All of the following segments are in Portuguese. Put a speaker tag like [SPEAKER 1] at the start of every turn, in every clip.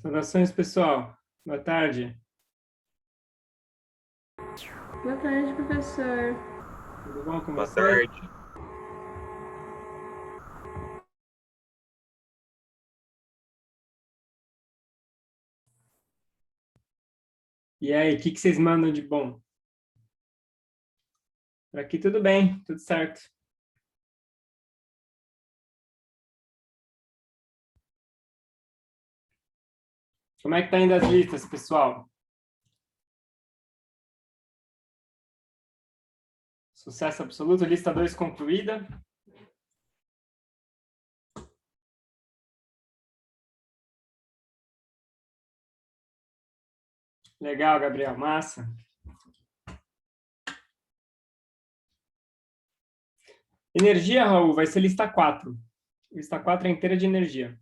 [SPEAKER 1] Saudações, pessoal. Boa tarde.
[SPEAKER 2] Boa tarde, professor.
[SPEAKER 1] Tudo bom com
[SPEAKER 3] Boa
[SPEAKER 1] você?
[SPEAKER 3] tarde.
[SPEAKER 1] E aí, o que vocês mandam de bom? Por aqui tudo bem, tudo certo. Como é que tá indo as listas, pessoal? Sucesso absoluto, lista 2 concluída. Legal, Gabriel, massa. Energia, Raul, vai ser lista 4. Lista 4 é inteira de energia.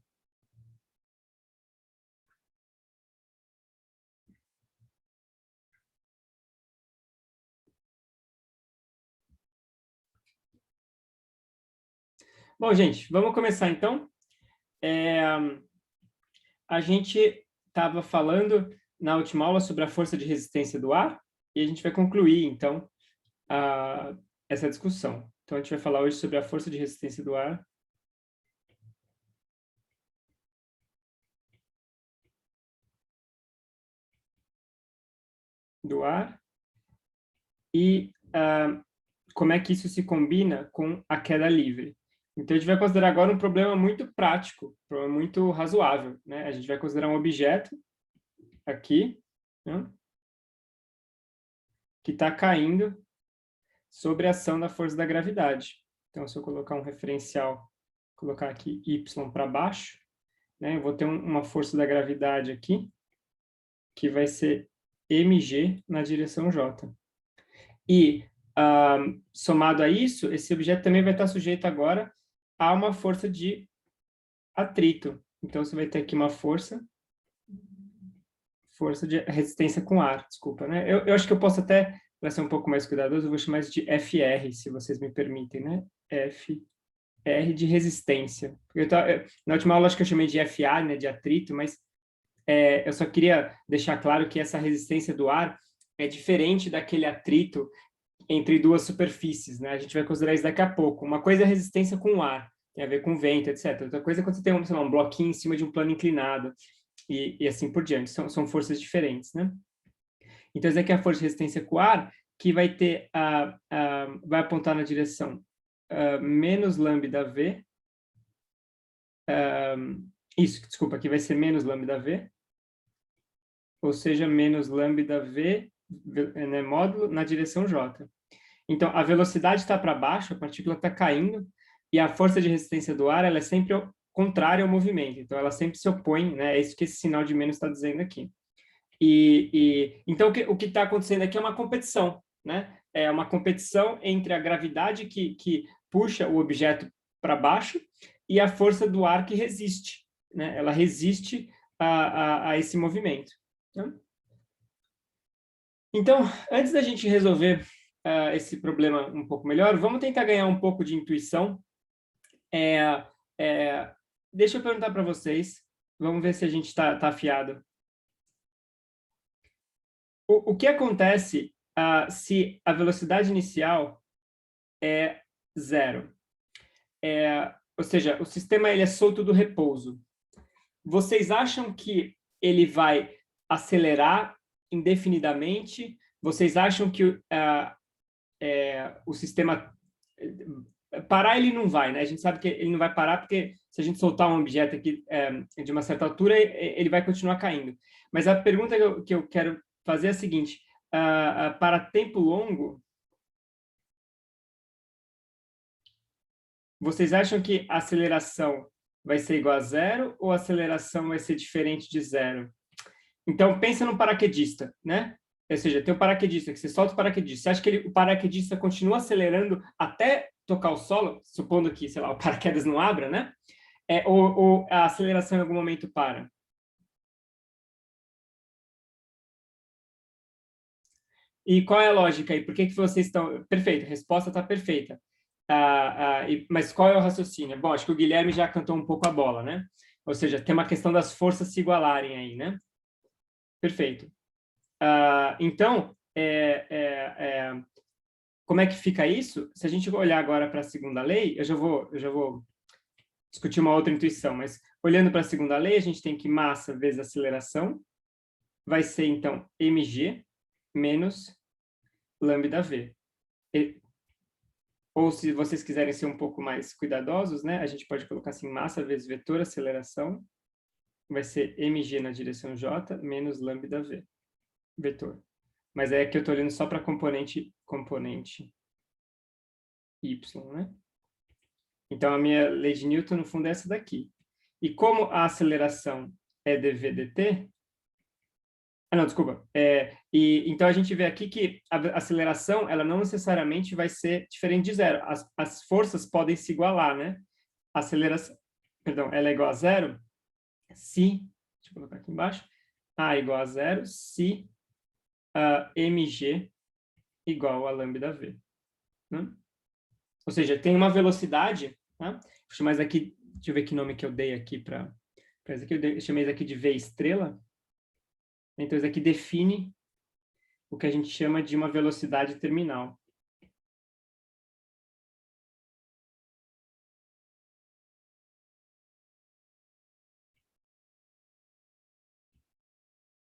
[SPEAKER 1] Bom, gente, vamos começar então. A gente estava falando na última aula sobre a força de resistência do ar e a gente vai concluir, então, essa discussão. Então, a gente vai falar hoje sobre a força de resistência do ar. E como é que isso se combina com a queda livre. Então, a gente vai considerar agora um problema muito prático, um problema muito razoável, né? A gente vai considerar um objeto aqui, né, que está caindo sobre a ação da força da gravidade. Então, se eu colocar um referencial, colocar aqui y para baixo, né, eu vou ter uma força da gravidade aqui, que vai ser mg na direção j. E, somado a isso, esse objeto também vai estar sujeito agora a uma força de atrito. Então, você vai ter aqui uma força de resistência com ar, desculpa, né? Eu acho que eu posso até, para ser um pouco mais cuidadoso, eu vou chamar isso de FR, se vocês me permitem, né? FR de resistência. Na última aula, acho que eu chamei de FA, né, de atrito, mas eu só queria deixar claro que essa resistência do ar é diferente daquele atrito entre duas superfícies, né? A gente vai considerar isso daqui a pouco. Uma coisa é a resistência com o ar, tem a ver com vento, etc. Outra coisa é quando você tem sei lá, um bloquinho em cima de um plano inclinado e assim por diante. São forças diferentes, né? Então, essa aqui é a força de resistência com o ar, que vai ter vai apontar na direção menos lambda V. Isso, desculpa, aqui vai ser menos lambda V, ou seja, menos lambda V, né, módulo, na direção J. Então, a velocidade está para baixo, a partícula está caindo, e a força de resistência do ar ela é sempre contrária ao movimento. Então, ela sempre se opõe, né? É isso que esse sinal de menos está dizendo aqui. Então, o que está acontecendo aqui é uma competição, né? É uma competição entre a gravidade que puxa o objeto para baixo e a força do ar que resiste, né? Ela resiste a esse movimento. Né? Então, antes da gente resolver esse problema um pouco melhor, vamos tentar ganhar um pouco de intuição. Deixa eu perguntar para vocês, vamos ver se a gente está afiado. O que acontece se a velocidade inicial é zero? Ou seja, o sistema ele é solto do repouso. Vocês acham que ele vai acelerar indefinidamente? Vocês acham que o sistema... Parar ele não vai, né? A gente sabe que ele não vai parar porque se a gente soltar um objeto aqui de uma certa altura, ele vai continuar caindo. Mas a pergunta que eu quero fazer é a seguinte: para tempo longo, vocês acham que a aceleração vai ser igual a zero ou a aceleração vai ser diferente de zero? Então, pensa no paraquedista, né? Ou seja, tem o paraquedista, que você solta o paraquedista. Você acha que o paraquedista continua acelerando até tocar o solo, supondo que, sei lá, o paraquedas não abra, né? Ou a aceleração em algum momento para? E qual é a lógica aí? Por que vocês estão... Perfeito, a resposta está perfeita. Mas qual é o raciocínio? Bom, acho que o Guilherme já cantou um pouco a bola, né? Ou seja, tem uma questão das forças se igualarem aí, né? Perfeito. Então, como é que fica isso? Se a gente olhar agora para a segunda lei, eu já vou discutir uma outra intuição, mas olhando para a segunda lei, a gente tem que massa vezes aceleração vai ser, então, mg menos lambda v. Ou, se vocês quiserem ser um pouco mais cuidadosos, né, a gente pode colocar assim, massa vezes vetor aceleração vai ser mg na direção j menos lambda v, vetor. Mas é que eu estou olhando só para componente y, né? Então, a minha lei de Newton, no fundo, é essa daqui. E como a aceleração é dv dt... não, desculpa. Então, a gente vê aqui que a aceleração, ela não necessariamente vai ser diferente de zero. As forças podem se igualar, né? A aceleração, perdão, ela é igual a zero se... Deixa eu colocar aqui embaixo. A igual a zero se mg igual a lambda v. Né? Ou seja, tem uma velocidade, tá? Vou chamar isso aqui, deixa eu ver que nome que eu dei aqui para isso aqui, eu chamei isso aqui de V estrela. Então, isso aqui define o que a gente chama de uma velocidade terminal.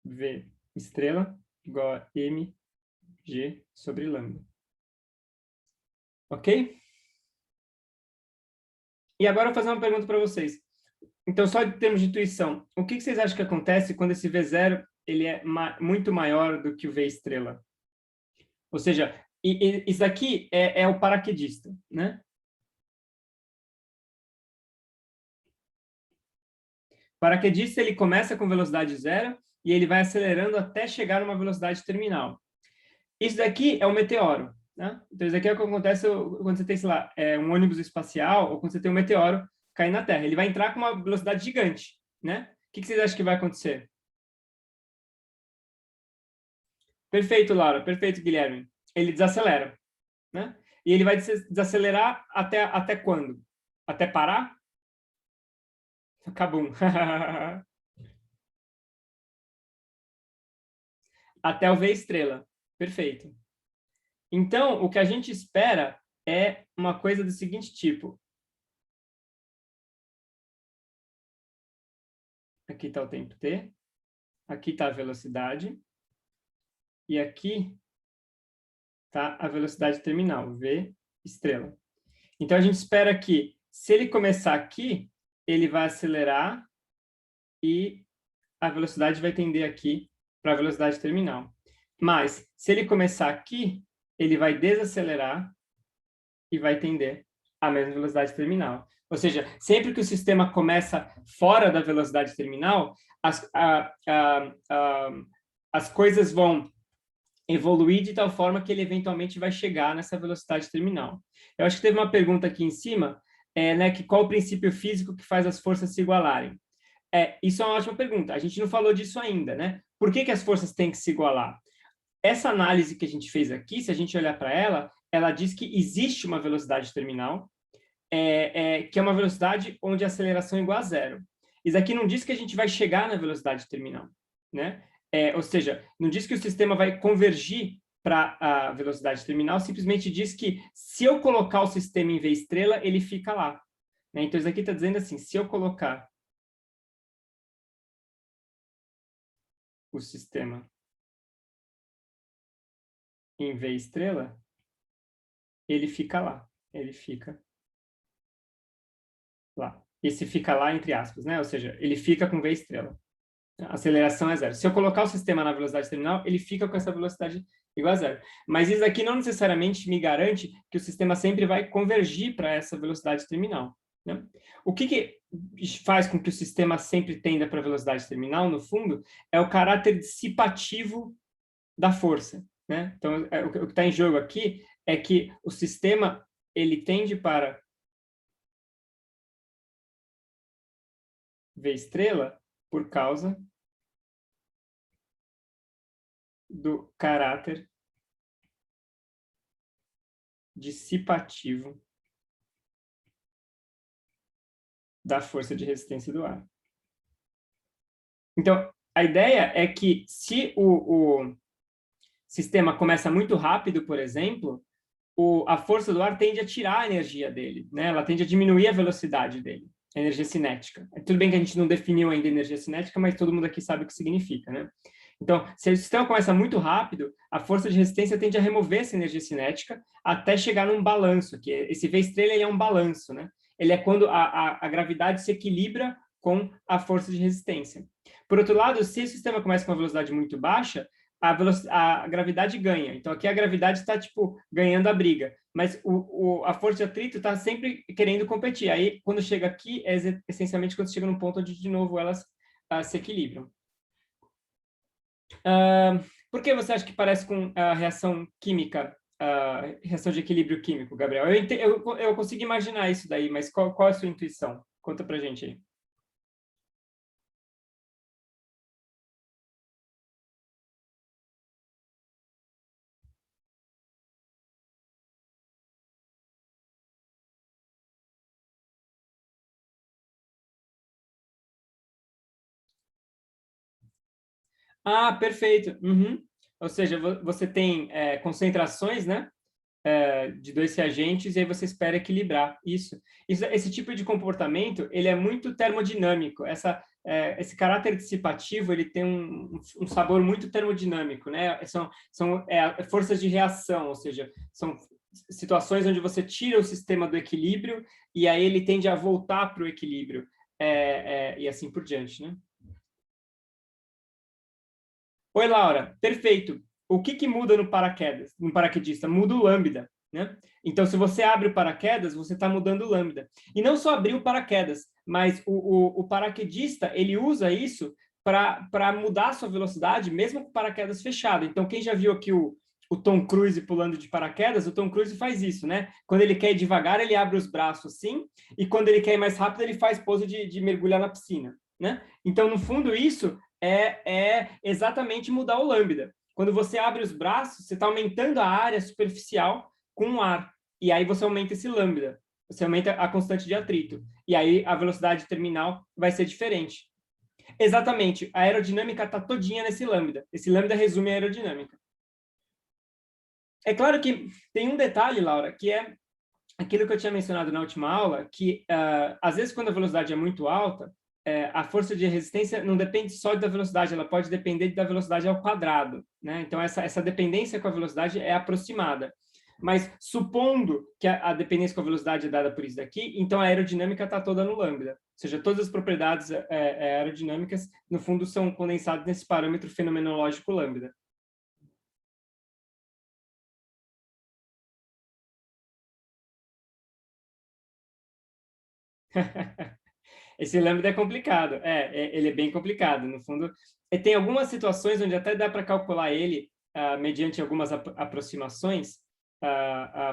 [SPEAKER 1] V estrela igual a mg sobre lambda. Ok? E agora eu vou fazer uma pergunta para vocês. Então, só em termos de intuição, o que vocês acham que acontece quando esse V0 ele é muito maior do que o V estrela? Ou seja, isso aqui é o paraquedista, né? O paraquedista, ele começa com velocidade zero e ele vai acelerando até chegar numa velocidade terminal. Isso daqui é um meteoro, né? Então, isso aqui é o que acontece quando você tem, sei lá, um ônibus espacial ou quando você tem um meteoro caindo na Terra. Ele vai entrar com uma velocidade gigante, né? O que vocês acham que vai acontecer? Perfeito, Laura. Perfeito, Guilherme. Ele desacelera, né? E ele vai desacelerar até quando? Até parar? Acabum. Até o V estrela. Perfeito. Então, o que a gente espera é uma coisa do seguinte tipo. Aqui está o tempo t, aqui está a velocidade, e aqui está a velocidade terminal, v estrela. Então, a gente espera que, se ele começar aqui, ele vai acelerar e a velocidade vai tender aqui para a velocidade terminal. Mas, se ele começar aqui, ele vai desacelerar e vai tender à mesma velocidade terminal. Ou seja, sempre que o sistema começa fora da velocidade terminal, as coisas vão evoluir de tal forma que ele eventualmente vai chegar nessa velocidade terminal. Eu acho que teve uma pergunta aqui em cima, né, que qual o princípio físico que faz as forças se igualarem? Isso é uma ótima pergunta. A gente não falou disso ainda, né? Por que as forças têm que se igualar? Essa análise que a gente fez aqui, se a gente olhar para ela, ela diz que existe uma velocidade terminal, que é uma velocidade onde a aceleração é igual a zero. Isso aqui não diz que a gente vai chegar na velocidade terminal, né? Ou seja, não diz que o sistema vai convergir para a velocidade terminal, simplesmente diz que se eu colocar o sistema em V estrela, ele fica lá. Né? Então, isso aqui está dizendo assim, se eu colocar o sistema em V estrela, ele fica lá. Ele fica lá. Esse fica lá, entre aspas, né? Ou seja, ele fica com V estrela. A aceleração é zero. Se eu colocar o sistema na velocidade terminal, ele fica com essa velocidade igual a zero. Mas isso aqui não necessariamente me garante que o sistema sempre vai convergir para essa velocidade terminal. Né? O que faz com que o sistema sempre tenda para a velocidade terminal, no fundo, é o caráter dissipativo da força. Né? Então, o que está em jogo aqui é que o sistema ele tende para V estrela por causa do caráter dissipativo da força de resistência do ar. Então, a ideia é que se o sistema começa muito rápido, por exemplo, a força do ar tende a tirar a energia dele, né? Ela tende a diminuir a velocidade dele, a energia cinética. Tudo bem que a gente não definiu ainda a energia cinética, mas todo mundo aqui sabe o que significa, né? Então, se o sistema começa muito rápido, a força de resistência tende a remover essa energia cinética até chegar num balanço, que esse V-estrela é um balanço, né? Ele é quando a gravidade se equilibra com a força de resistência. Por outro lado, se o sistema começa com uma velocidade muito baixa, a gravidade ganha. Então, aqui a gravidade está, tipo, ganhando a briga. Mas a força de atrito está sempre querendo competir. Aí, quando chega aqui, é essencialmente quando chega num ponto onde, de novo, elas se equilibram. Por que você acha que parece com a reação química, reação de equilíbrio químico, Gabriel? Eu consigo imaginar isso daí, mas qual é a sua intuição? Conta pra gente aí. Ah, perfeito. Uhum. Ou seja, você tem concentrações, né, de dois reagentes e aí você espera equilibrar isso. Esse tipo de comportamento, ele é muito termodinâmico. Esse caráter dissipativo, ele tem um sabor muito termodinâmico, né? São forças de reação, ou seja, são situações onde você tira o sistema do equilíbrio e aí ele tende a voltar para o equilíbrio, e assim por diante, né? Oi, Laura. Perfeito. O que muda no paraquedas? No paraquedista? Muda o lambda, né? Então, se você abre o paraquedas, você está mudando o lambda. E não só abrir o paraquedas, mas o paraquedista, ele usa isso para mudar a sua velocidade, mesmo com o paraquedas fechado. Então, quem já viu aqui o Tom Cruise pulando de paraquedas, o Tom Cruise faz isso, né? Quando ele quer ir devagar, ele abre os braços assim, e quando ele quer ir mais rápido, ele faz pose de mergulhar na piscina, né? Então, no fundo, isso é exatamente mudar o lambda. Quando você abre os braços, você está aumentando a área superficial com o ar. E aí você aumenta esse lambda. Você aumenta a constante de atrito. E aí a velocidade terminal vai ser diferente. Exatamente. A aerodinâmica está todinha nesse lambda. Esse lambda resume a aerodinâmica. É claro que tem um detalhe, Laura, que é aquilo que eu tinha mencionado na última aula, que às vezes quando a velocidade é muito alta, a força de resistência não depende só da velocidade, ela pode depender da velocidade ao quadrado, né? Então, essa dependência com a velocidade é aproximada. Mas, supondo que a dependência com a velocidade é dada por isso daqui, então a aerodinâmica está toda no lambda. Ou seja, todas as propriedades aerodinâmicas, no fundo, são condensadas nesse parâmetro fenomenológico lambda. Esse lambda é complicado. Ele é bem complicado. No fundo, tem algumas situações onde até dá para calcular ele mediante algumas aproximações,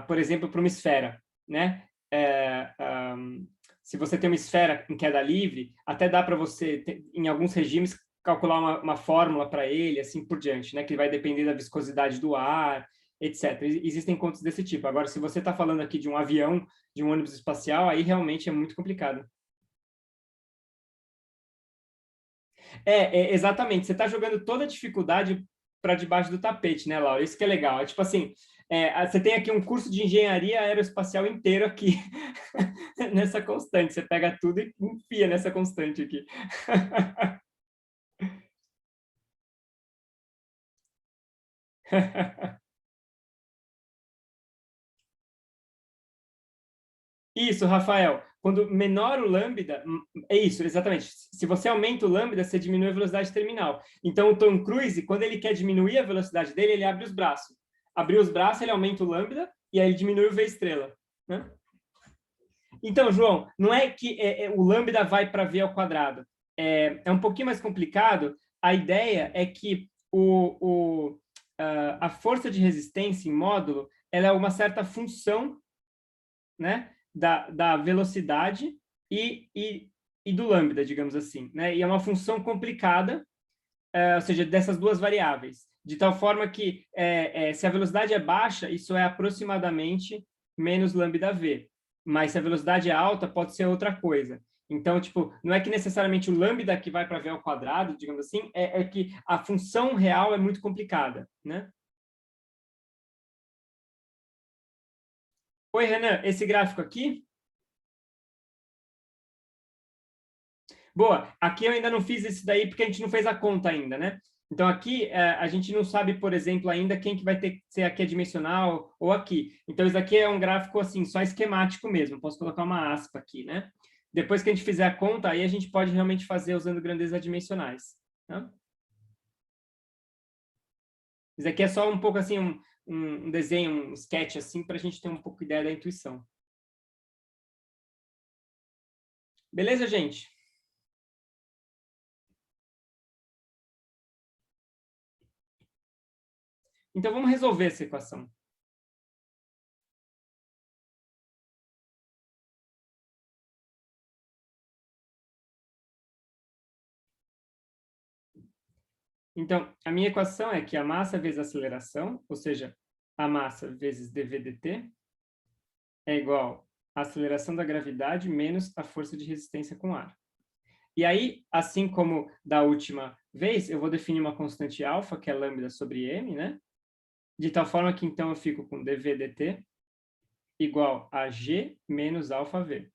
[SPEAKER 1] por exemplo, para uma esfera, né? Se você tem uma esfera em queda livre, até dá para você, em alguns regimes, calcular uma fórmula para ele, assim por diante, né? Que vai depender da viscosidade do ar, etc. Existem contas desse tipo. Agora, se você está falando aqui de um avião, de um ônibus espacial, aí realmente é muito complicado. Exatamente. Você está jogando toda a dificuldade para debaixo do tapete, né, Laura? Isso que é legal. É tipo assim, você tem aqui um curso de engenharia aeroespacial inteiro aqui nessa constante. Você pega tudo e enfia nessa constante aqui. Isso, Rafael. Quando menor o lambda, é isso, exatamente. Se você aumenta o lambda, você diminui a velocidade terminal. Então, o Tom Cruise, quando ele quer diminuir a velocidade dele, ele abre os braços. Abrir os braços, ele aumenta o lambda e aí ele diminui o V-estrela, né? Então, João, não é que o lambda vai para V ao quadrado. É um pouquinho mais complicado. A ideia é que a força de resistência em módulo ela é uma certa função, né, da velocidade e do lambda, digamos assim, né? E é uma função complicada, ou seja, dessas duas variáveis, de tal forma que se a velocidade é baixa, isso é aproximadamente menos lambda v, mas se a velocidade é alta, pode ser outra coisa. Então, tipo, não é que necessariamente o lambda que vai para v ao quadrado, digamos assim, é que a função real é muito complicada, né? Oi, Renan, esse gráfico aqui? Boa, aqui eu ainda não fiz esse daí porque a gente não fez a conta ainda, né? Então, aqui a gente não sabe, por exemplo, ainda quem que vai ter que ser aqui adimensional ou aqui. Então, isso aqui é um gráfico, assim, só esquemático mesmo. Posso colocar uma aspa aqui, né? Depois que a gente fizer a conta, aí a gente pode realmente fazer usando grandezas adimensionais. Tá? Isso aqui é só um pouco, assim, um desenho, um sketch, assim, para a gente ter um pouco de ideia da intuição. Beleza, gente? Então, vamos resolver essa equação. Então, a minha equação é que a massa vezes a aceleração, ou seja, a massa vezes dv dt, é igual à aceleração da gravidade menos a força de resistência com ar. E aí, assim como da última vez, eu vou definir uma constante alfa, que é lambda sobre m, né? De tal forma que, então, eu fico com dv dt igual a g menos alfa v.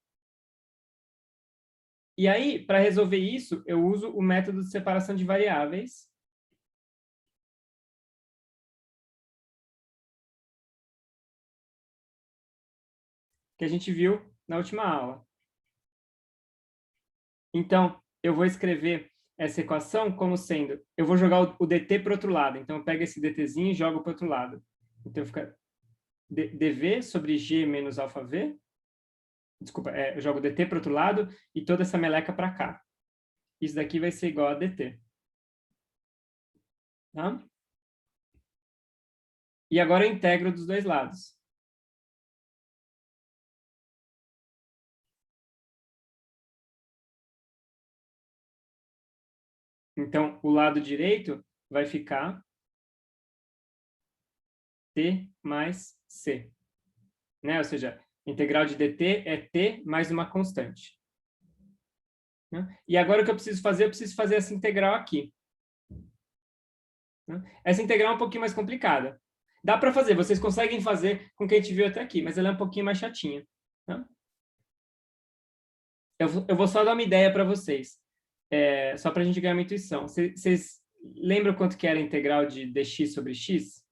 [SPEAKER 1] E aí, para resolver isso, eu uso o método de separação de variáveis, que a gente viu na última aula. Então, eu vou escrever essa equação como sendo, eu vou jogar o dt para o outro lado. Então, eu pego esse dtzinho e jogo para o outro lado. Então, fica dv sobre g menos alfa v. Desculpa, eu jogo dt para o outro lado e toda essa meleca para cá. Isso daqui vai ser igual a dt. Tá? E agora eu integro dos dois lados. Então, o lado direito vai ficar t mais c. Né? Ou seja, integral de dt é t mais uma constante. Né? E agora o que eu preciso fazer? Eu preciso fazer essa integral aqui. Né? Essa integral é um pouquinho mais complicada. Dá para fazer, vocês conseguem fazer com o que a gente viu até aqui, mas ela é um pouquinho mais chatinha. Né? Eu vou só dar uma ideia para vocês, só para a gente ganhar uma intuição. Vocês lembram quanto que era a integral de dx sobre x?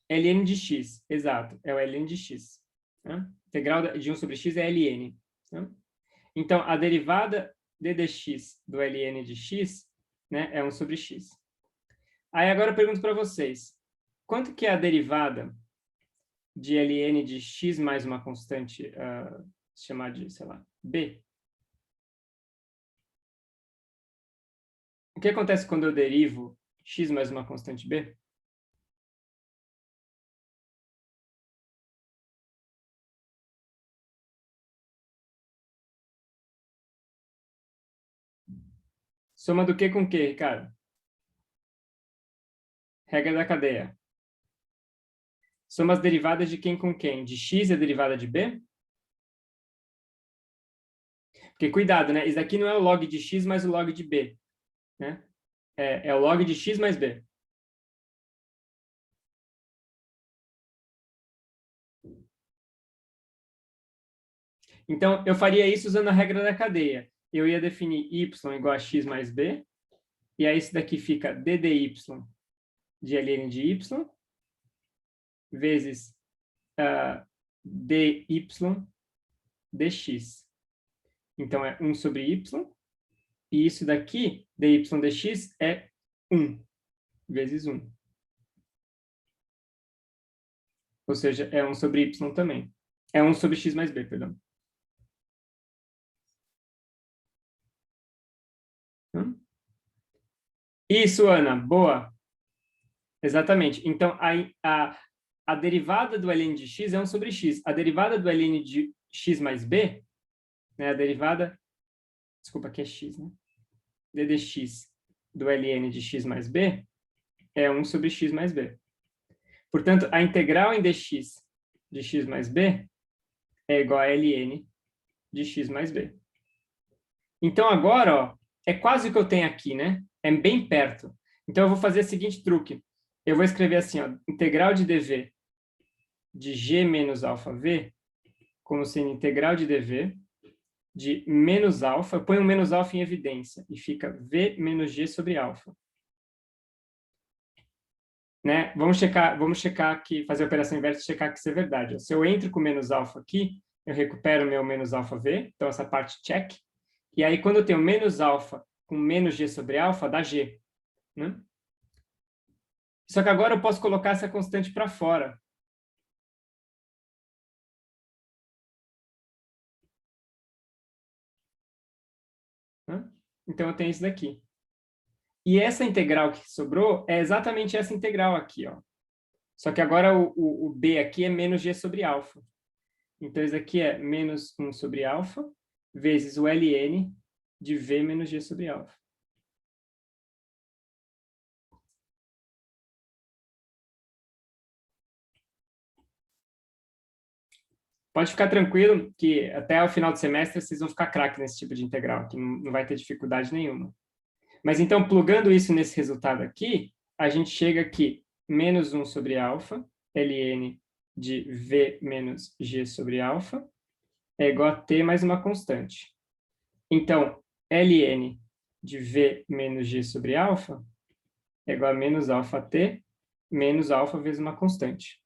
[SPEAKER 1] ln de x, exato, é o ln de x. Né? Integral de 1 sobre x é ln. Né? Então, a derivada de dx do ln de x, né, é 1 sobre x. Aí agora eu pergunto para vocês, quanto que é a derivada de ln de x mais uma constante, chamar de, sei lá, b? O que acontece quando eu derivo x mais uma constante b? Soma do que com que, Ricardo? Regra da cadeia. Soma as derivadas de quem com quem? De x é a derivada de b? Porque cuidado, né? Isso aqui não é o log de x mais o log de b. Né? É o log de x mais b. Então, eu faria isso usando a regra da cadeia. Eu ia definir y igual a x mais b, e aí isso daqui fica ddy de ln de y, vezes dy dx. Então, é 1 sobre y, e isso daqui, dy dx, é 1 vezes 1. Ou seja, é 1 sobre y também. É 1 sobre x mais b, perdão. Isso, Ana, boa. Exatamente. Então, a derivada do ln de x é 1 sobre x. A derivada do ln de x mais b, né, a derivada, desculpa, aqui é x, né? ddx do ln de x mais b é 1 sobre x mais b. Portanto, a integral em dx de x mais b é igual a ln de x mais b. Então, agora, ó, é quase o que eu tenho aqui, né? É bem perto. Então, eu vou fazer o seguinte truque. Eu vou escrever assim, ó, integral de dv de g menos alfa v, como sendo integral de dv de menos alfa. Eu ponho um menos alfa em evidência e fica v menos g sobre alfa. Né? Vamos checar aqui, fazer a operação inversa e checar que isso é verdade. Se eu entro com menos alfa aqui, eu recupero meu menos alfa v, então essa parte check. E aí, quando eu tenho menos alfa com menos g sobre alfa, dá g. Né? Só que agora eu posso colocar essa constante para fora. Né? Então, eu tenho isso daqui. E essa integral que sobrou é exatamente essa integral aqui. Ó. Só que agora o b aqui é menos g sobre alfa. Então, isso aqui é menos 1 sobre alfa vezes o ln de v menos g sobre alfa. Pode ficar tranquilo que até o final do semestre vocês vão ficar craque nesse tipo de integral, que não vai ter dificuldade nenhuma. Mas então, plugando isso nesse resultado aqui, a gente chega aqui, menos 1 sobre alfa, ln de v menos g sobre alfa, é igual a t mais uma constante. Então, ln de v menos g sobre alfa é igual a menos alfa t menos alfa vezes uma constante.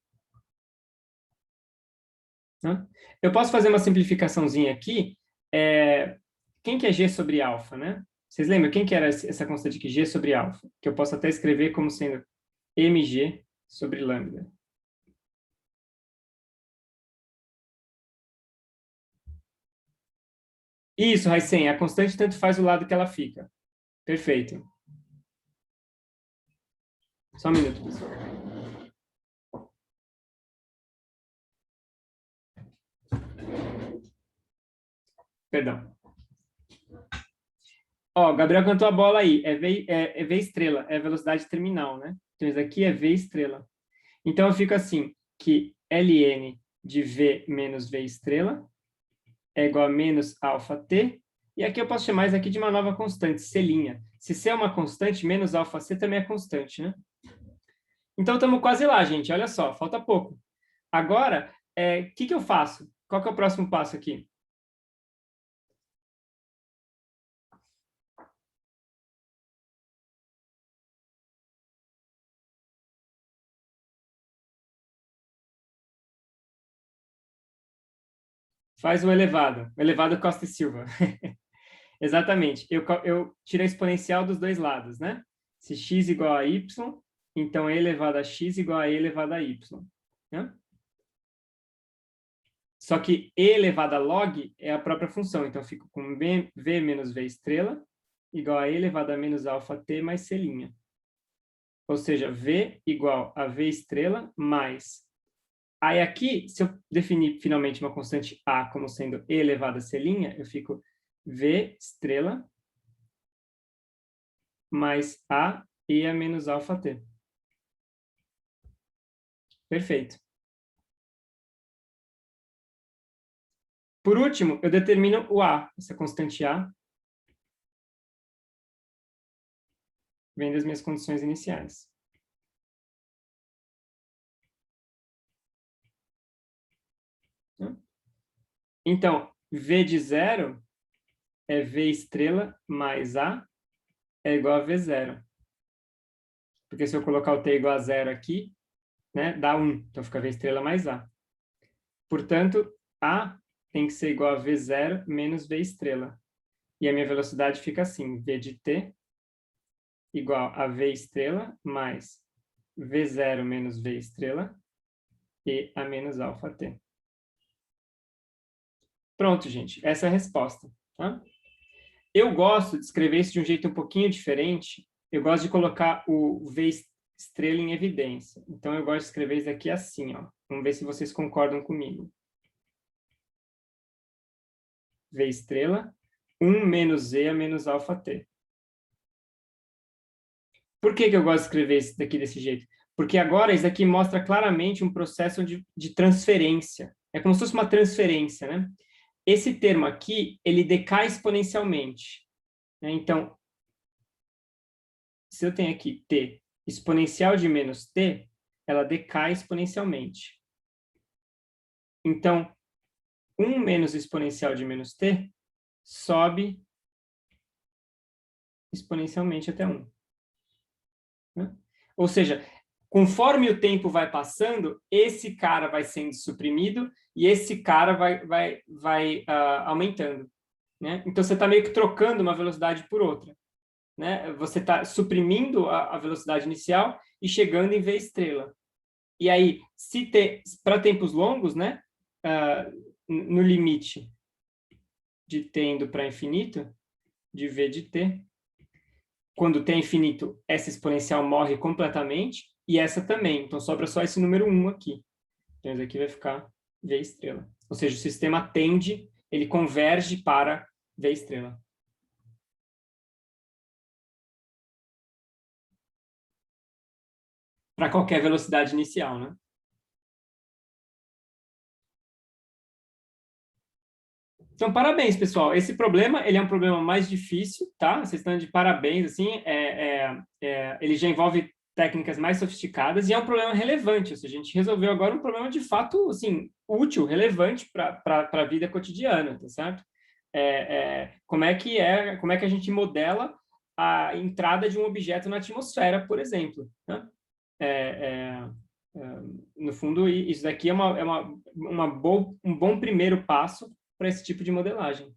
[SPEAKER 1] Eu posso fazer uma simplificaçãozinha aqui. Quem que é g sobre alfa, né? Vocês lembram quem que era essa constante aqui, g sobre alfa? Que eu posso até escrever como sendo mg sobre lambda. Isso, Raicen, a constante tanto faz o lado que ela fica. Perfeito. Só um minuto, pessoal. Perdão. Ó, o Gabriel cantou a bola aí. É V estrela, é a velocidade terminal, né? Então, isso aqui é V estrela. Então, eu fico assim, que ln de V menos V estrela é igual a menos alfa t. E aqui eu posso chamar isso aqui de uma nova constante, C'. Se C é uma constante, menos alfa c também é constante, né? Então, estamos quase lá, gente. Olha só, falta pouco. Agora, o que eu faço? Qual que é o próximo passo aqui? Faz o elevado Costa e Silva. Exatamente. Eu tiro a exponencial dos dois lados, né? Se x igual a y, então e elevado a x igual a e elevado a y. Né? Só que e elevado a log é a própria função. Então, eu fico com v menos v estrela igual a e elevado a menos alfa t mais c'. Ou seja, v igual a v estrela mais... Aí aqui, se eu definir finalmente uma constante a como sendo e elevado a c', eu fico v estrela mais a e a menos alfa t. Perfeito. Por último, eu determino o a, essa constante a, vem das minhas condições iniciais. Então, v de zero é v estrela mais a é igual a v zero. Porque se eu colocar o t igual a zero aqui, né, dá 1. Então, fica v estrela mais a. Portanto, a tem que ser igual a v zero menos v estrela. E a minha velocidade fica assim, v de t igual a v estrela mais v zero menos v estrela e a menos alfa t. Pronto, gente. Essa é a resposta. Tá? Eu gosto de escrever isso de um jeito um pouquinho diferente. Eu gosto de colocar o v estrela em evidência. Então, eu gosto de escrever isso aqui assim. Ó. Vamos ver se vocês concordam comigo. V estrela, 1 menos e a menos alfa t. Por que eu gosto de escrever isso daqui desse jeito? Porque agora isso aqui mostra claramente um processo de transferência. É como se fosse uma transferência, né? Esse termo aqui, ele decai exponencialmente, né? Então, se eu tenho aqui t exponencial de menos t, ela decai exponencialmente. Então, 1 menos exponencial de menos t sobe exponencialmente até 1. Né? Ou seja, conforme o tempo vai passando, esse cara vai sendo suprimido e esse cara vai aumentando. Né? Então, você está meio que trocando uma velocidade por outra. Né? Você está suprimindo a velocidade inicial e chegando em V estrela. E aí, para tempos longos, né, no limite de t indo para infinito, de V de t, quando t é infinito, essa exponencial morre completamente, e essa também. Então, sobra só esse número 1 aqui. Então, isso aqui vai ficar V estrela. Ou seja, o sistema tende, ele converge para V estrela. Para qualquer velocidade inicial, né? Então, parabéns, pessoal. Esse problema, ele é um problema mais difícil, tá? Vocês estão de parabéns, assim. Ele já envolve técnicas mais sofisticadas e é um problema relevante. Ou seja, a gente resolveu agora um problema de fato, assim, útil, relevante para a vida cotidiana, tá certo? Como é que a gente modela a entrada de um objeto na atmosfera, por exemplo, né? No fundo, isso daqui é um bom primeiro passo para esse tipo de modelagem.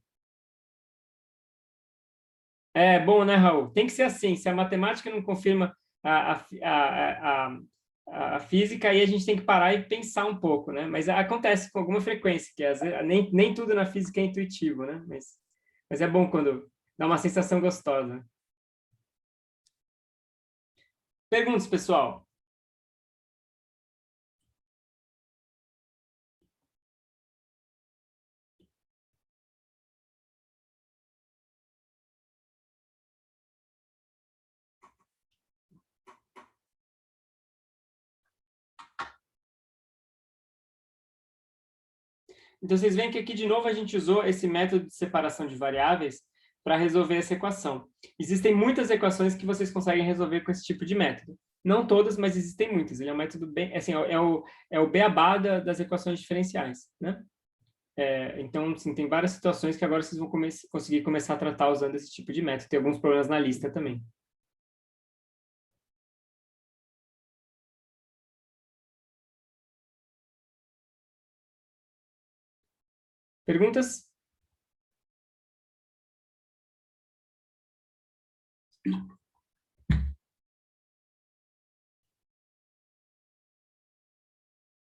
[SPEAKER 1] É bom, né, Raul? Tem que ser assim. Se a matemática não confirma a física, aí a gente tem que parar e pensar um pouco, né? Mas acontece com alguma frequência, que às vezes, nem tudo na física é intuitivo, né? Mas é bom quando dá uma sensação gostosa. Perguntas, pessoal? Então, vocês veem que aqui, de novo, a gente usou esse método de separação de variáveis para resolver essa equação. Existem muitas equações que vocês conseguem resolver com esse tipo de método. Não todas, mas existem muitas. Ele é um método bem... Assim, é o beabá das equações diferenciais, né? Então, assim, tem várias situações que agora vocês vão conseguir começar a tratar usando esse tipo de método. Tem alguns problemas na lista também. Perguntas?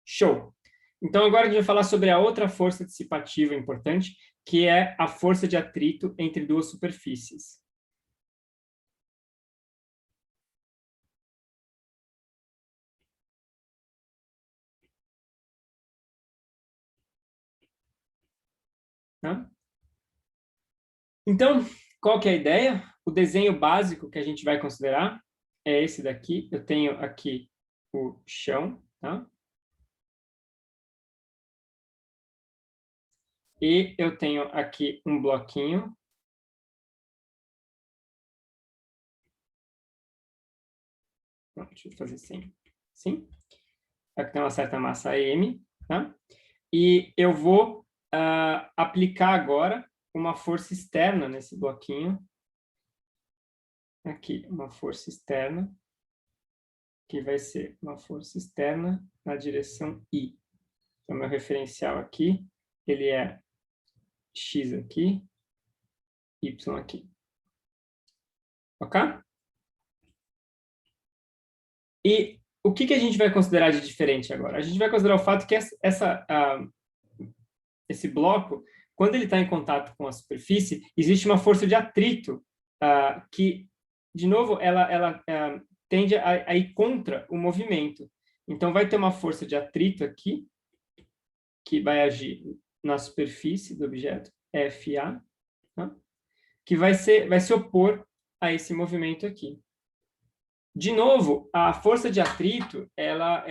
[SPEAKER 1] Show! Então, agora a gente vai falar sobre a outra força dissipativa importante, que é a força de atrito entre duas superfícies. Tá? Então, qual que é a ideia? O desenho básico que a gente vai considerar é esse daqui. Eu tenho aqui o chão, tá? E eu tenho aqui um bloquinho. Deixa eu fazer assim. Sim. Aqui tem uma certa massa M, tá? E eu vou aplicar agora uma força externa nesse bloquinho. Aqui, uma força externa, que vai ser uma força externa na direção I. Então, meu referencial aqui, ele é X aqui, Y aqui. Ok? E o que a gente vai considerar de diferente agora? A gente vai considerar o fato que esse bloco, quando ele está em contato com a superfície, existe uma força de atrito que, de novo, ela tende a ir contra o movimento. Então, vai ter uma força de atrito aqui, que vai agir na superfície do objeto, FA, tá? Que vai se opor a esse movimento aqui. De novo, a força de atrito, ela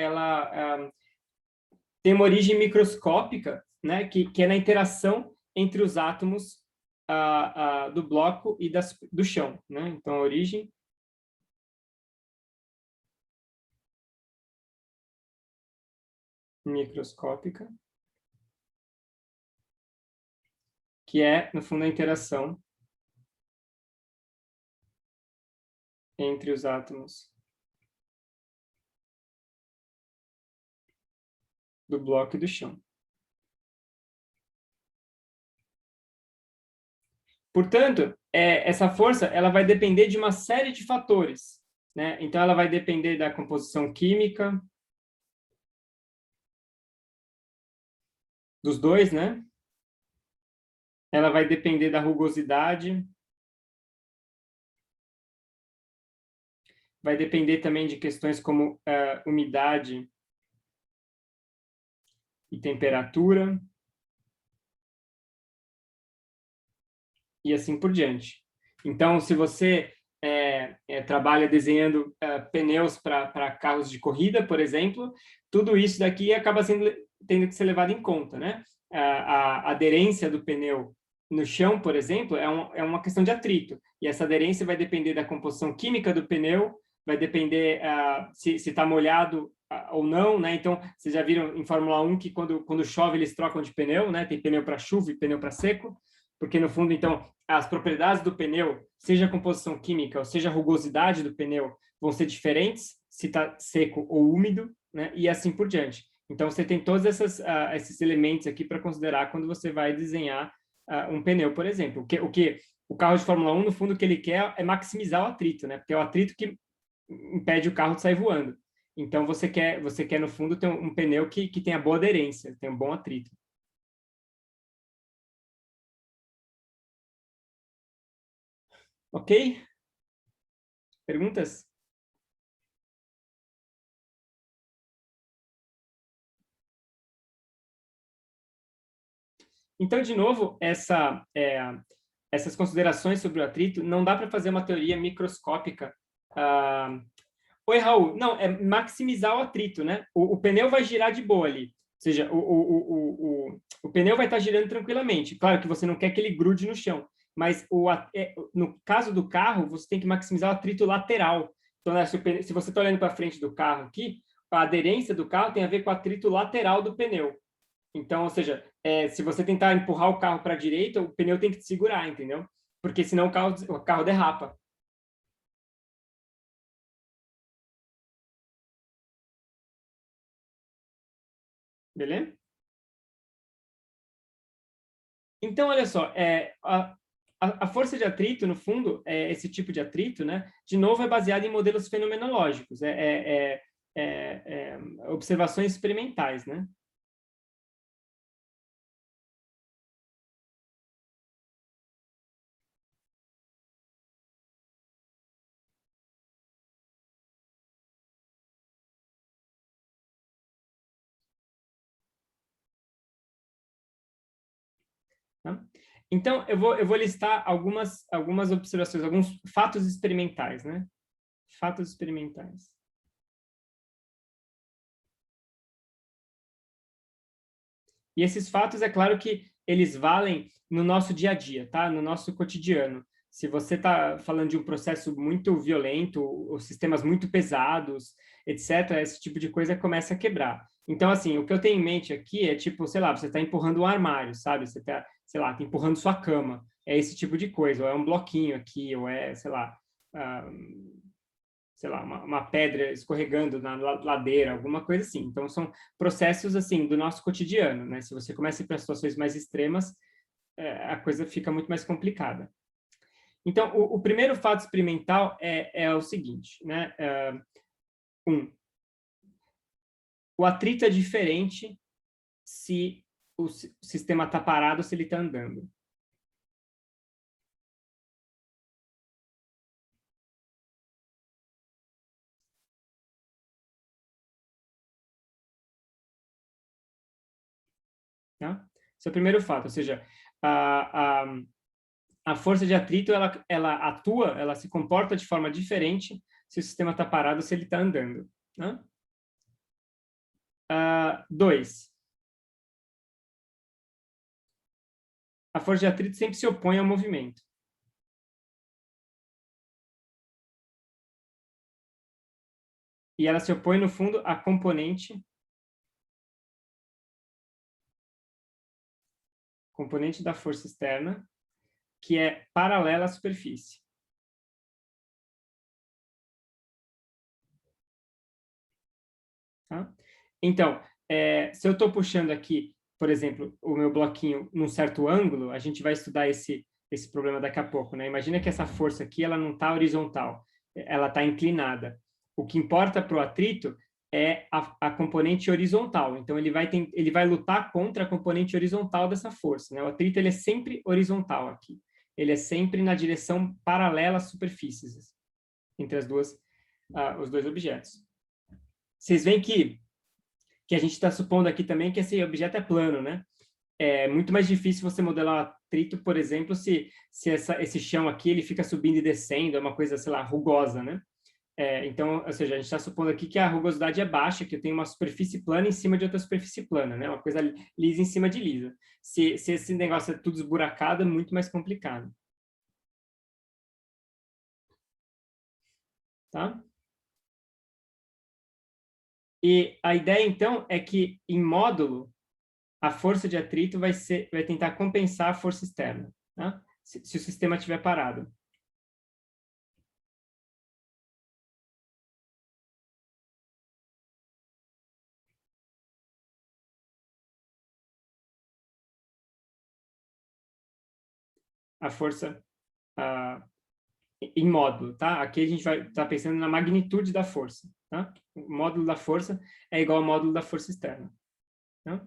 [SPEAKER 1] tem uma origem microscópica, né, que é na interação entre os átomos do bloco e do chão, né? Então, a origem microscópica, que é, no fundo, a interação entre os átomos do bloco e do chão. Portanto, essa força ela vai depender de uma série de fatores, né? Então, ela vai depender da composição química dos dois, né? Ela vai depender da rugosidade, vai depender também de questões como umidade e temperatura, e assim por diante. Então, se você trabalha desenhando pneus para carros de corrida, por exemplo, tudo isso daqui acaba tendo que ser levado em conta, né? A aderência do pneu no chão, por exemplo, é uma questão de atrito. E essa aderência vai depender da composição química do pneu, vai depender se está molhado ou não, né? Então, vocês já viram em Fórmula 1 que quando chove eles trocam de pneu, né? Tem pneu para chuva e pneu para seco, porque no fundo, então, as propriedades do pneu, seja a composição química ou seja a rugosidade do pneu, vão ser diferentes se está seco ou úmido, né? E assim por diante. Então, você tem todos esses elementos aqui para considerar quando você vai desenhar um pneu, por exemplo. O carro de Fórmula 1, no fundo, o que ele quer é maximizar o atrito, né? Porque é o atrito que impede o carro de sair voando. Então, você quer no fundo, ter um pneu que tenha boa aderência, tenha um bom atrito. Ok? Perguntas? Então, de novo, essas considerações sobre o atrito, não dá para fazer uma teoria microscópica. Oi, Raul. Não, é maximizar o atrito, né? O pneu vai girar de boa ali. Ou seja, o pneu vai estar girando tranquilamente. Claro que você não quer que ele grude no chão, mas no caso do carro, você tem que maximizar o atrito lateral. Então, né, se você está olhando para frente do carro aqui, a aderência do carro tem a ver com o atrito lateral do pneu. Então, ou seja, se você tentar empurrar o carro para a direita, o pneu tem que te segurar, entendeu? Porque senão o carro derrapa. Beleza? Então, olha só, a força de atrito, no fundo, esse tipo de atrito, né? De novo, é baseado em modelos fenomenológicos, observações experimentais, né? Tá? Então, eu vou listar algumas observações, alguns fatos experimentais, né? Fatos experimentais. E esses fatos, é claro que eles valem no nosso dia a dia, tá? No nosso cotidiano. Se você está falando de um processo muito violento, ou sistemas muito pesados, etc., esse tipo de coisa começa a quebrar. Então, assim, o que eu tenho em mente aqui é tipo, sei lá, você está empurrando um armário, sabe? Você está, sei lá, tá empurrando sua cama. É esse tipo de coisa, ou é um bloquinho aqui, ou é, sei lá, uma pedra escorregando na ladeira, alguma coisa assim. Então, são processos, assim, do nosso cotidiano, né? Se você começa a ir para situações mais extremas, a coisa fica muito mais complicada. Então, o primeiro fato experimental é o seguinte, né? O atrito é diferente se o sistema está parado ou se ele está andando. Tá? Esse é o primeiro fato, ou seja, a força de atrito ela atua, ela se comporta de forma diferente se o sistema está parado ou se ele está andando. Né? 2. A força de atrito sempre se opõe ao movimento. E ela se opõe, no fundo, à componente da força externa, que é paralela à superfície. Tá? Então, se eu estou puxando aqui, por exemplo, o meu bloquinho num certo ângulo, a gente vai estudar esse problema daqui a pouco, né? Imagina que essa força aqui, ela não está horizontal, ela está inclinada. O que importa para o atrito é a componente horizontal. Então, ele vai lutar contra a componente horizontal dessa força, né? O atrito, ele é sempre horizontal aqui. Ele é sempre na direção paralela às superfícies, entre os dois objetos. Vocês veem que a gente está supondo aqui também que esse objeto é plano, né? É muito mais difícil você modelar um atrito, por exemplo, se esse chão aqui ele fica subindo e descendo, é uma coisa, sei lá, rugosa, né? Então, ou seja, a gente está supondo aqui que a rugosidade é baixa, que eu tenho uma superfície plana em cima de outra superfície plana, né? Uma coisa lisa em cima de lisa. Se esse negócio é tudo esburacado, é muito mais complicado. Tá? E a ideia, então, é que em módulo, a força de atrito vai tentar compensar a força externa, tá? Se o sistema estiver parado. A força em módulo, tá? Aqui a gente vai estar pensando na magnitude da força, tá? O módulo da força é igual ao módulo da força externa. Tá?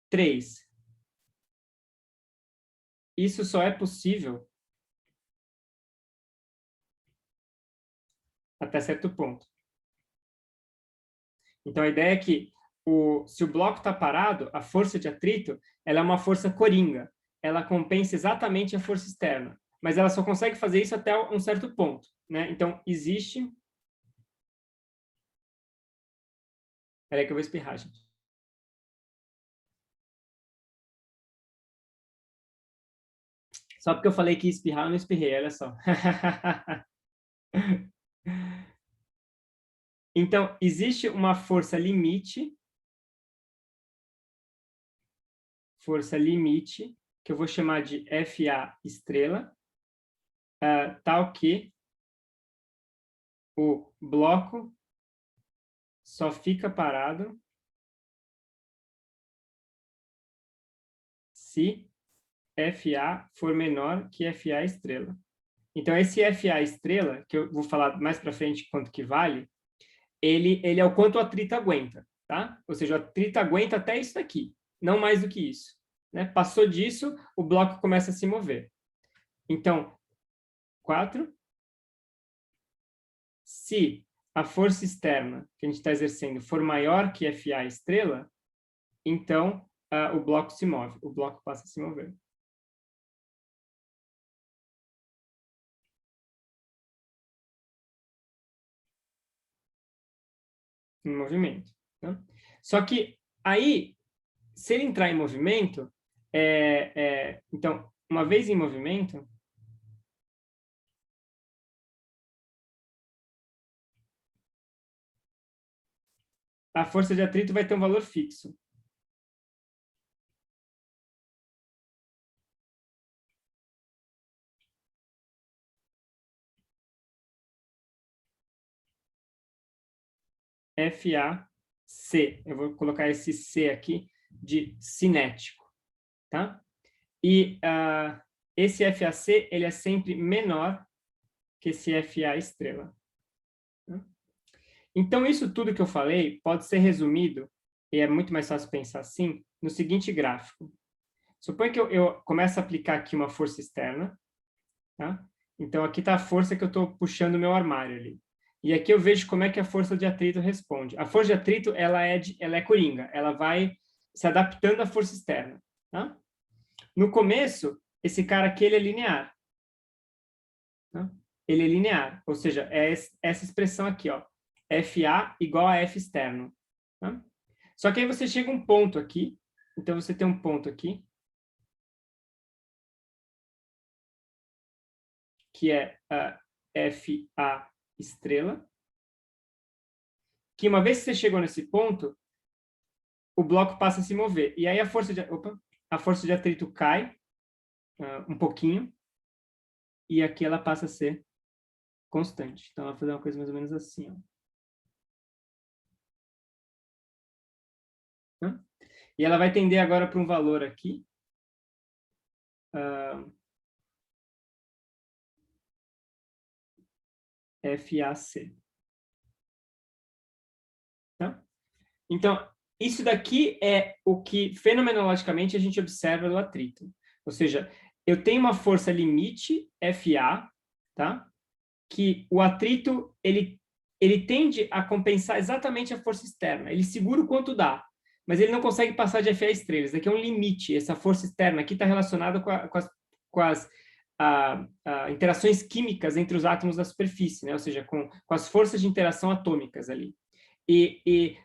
[SPEAKER 1] 3. Isso só é possível até certo ponto. Então, a ideia é que se o bloco está parado, a força de atrito ela é uma força coringa. Ela compensa exatamente a força externa. Mas ela só consegue fazer isso até um certo ponto. Né? Então, existe... Espera aí que eu vou espirrar, gente. Só porque eu falei que ia espirrar, eu não espirrei, olha só. Então, existe uma força limite, que eu vou chamar de FA estrela, tal que o bloco só fica parado se FA for menor que FA estrela. Então, esse FA estrela, que eu vou falar mais para frente quanto que vale, ele é o quanto o atrito aguenta, tá? Ou seja, o atrito aguenta até isso daqui, não mais do que isso. Né? Passou disso, o bloco começa a se mover. Então, 4. Se a força externa que a gente está exercendo for maior que FA estrela, então o bloco se move, o bloco passa a se mover. Em movimento. Né? Só que aí, se ele entrar em movimento, então, uma vez em movimento, a força de atrito vai ter um valor fixo. FAC. Eu vou colocar esse C aqui de cinético. Tá? E esse FAC ele é sempre menor que esse FA estrela. Tá? Então, isso tudo que eu falei pode ser resumido, e é muito mais fácil pensar assim, no seguinte gráfico. Suponha que eu começo a aplicar aqui uma força externa. Tá? Então, aqui está a força que eu estou puxando o meu armário ali. E aqui eu vejo como é que a força de atrito responde. A força de atrito ela é coringa, ela vai se adaptando à força externa. Tá? No começo, esse cara aqui ele é linear. Tá? Ele é linear, ou seja, é essa expressão aqui, ó, FA igual a F externo. Tá? Só que aí você chega a um ponto aqui, então você tem um ponto aqui, que é a FA estrela, que uma vez que você chegou nesse ponto, o bloco passa a se mover. E aí a força de atrito cai um pouquinho, e aqui ela passa a ser constante. Então, ela vai fazer uma coisa mais ou menos assim, ó. Tá? E ela vai tender agora para um valor aqui, FAC. Tá? Então, isso daqui é o que, fenomenologicamente, a gente observa do atrito. Ou seja, eu tenho uma força limite, FA, tá? Que o atrito, ele tende a compensar exatamente a força externa. Ele segura o quanto dá, mas ele não consegue passar de FA estrela. Isso daqui é um limite. Essa força externa aqui está relacionada com as interações químicas entre os átomos da superfície, né? Ou seja, com as forças de interação atômicas ali. E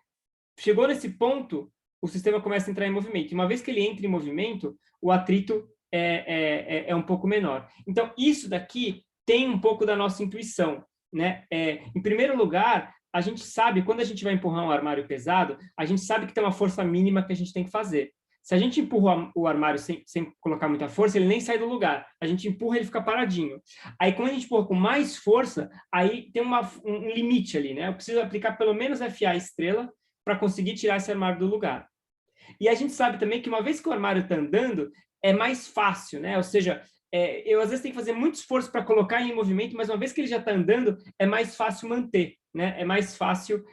[SPEAKER 1] chegou nesse ponto, o sistema começa a entrar em movimento. E uma vez que ele entra em movimento, o atrito é um pouco menor. Então, isso daqui tem um pouco da nossa intuição, né? Em primeiro lugar, a gente sabe, quando a gente vai empurrar um armário pesado, a gente sabe que tem uma força mínima que a gente tem que fazer. Se a gente empurra o armário sem colocar muita força, ele nem sai do lugar. A gente empurra, ele fica paradinho. Aí, quando a gente empurra com mais força, aí tem um limite ali, né? Eu preciso aplicar pelo menos FA estrela para conseguir tirar esse armário do lugar. E a gente sabe também que uma vez que o armário está andando, é mais fácil, né? Ou seja, eu às vezes tenho que fazer muito esforço para colocar em movimento, mas uma vez que ele já está andando, é mais fácil manter, né? É mais fácil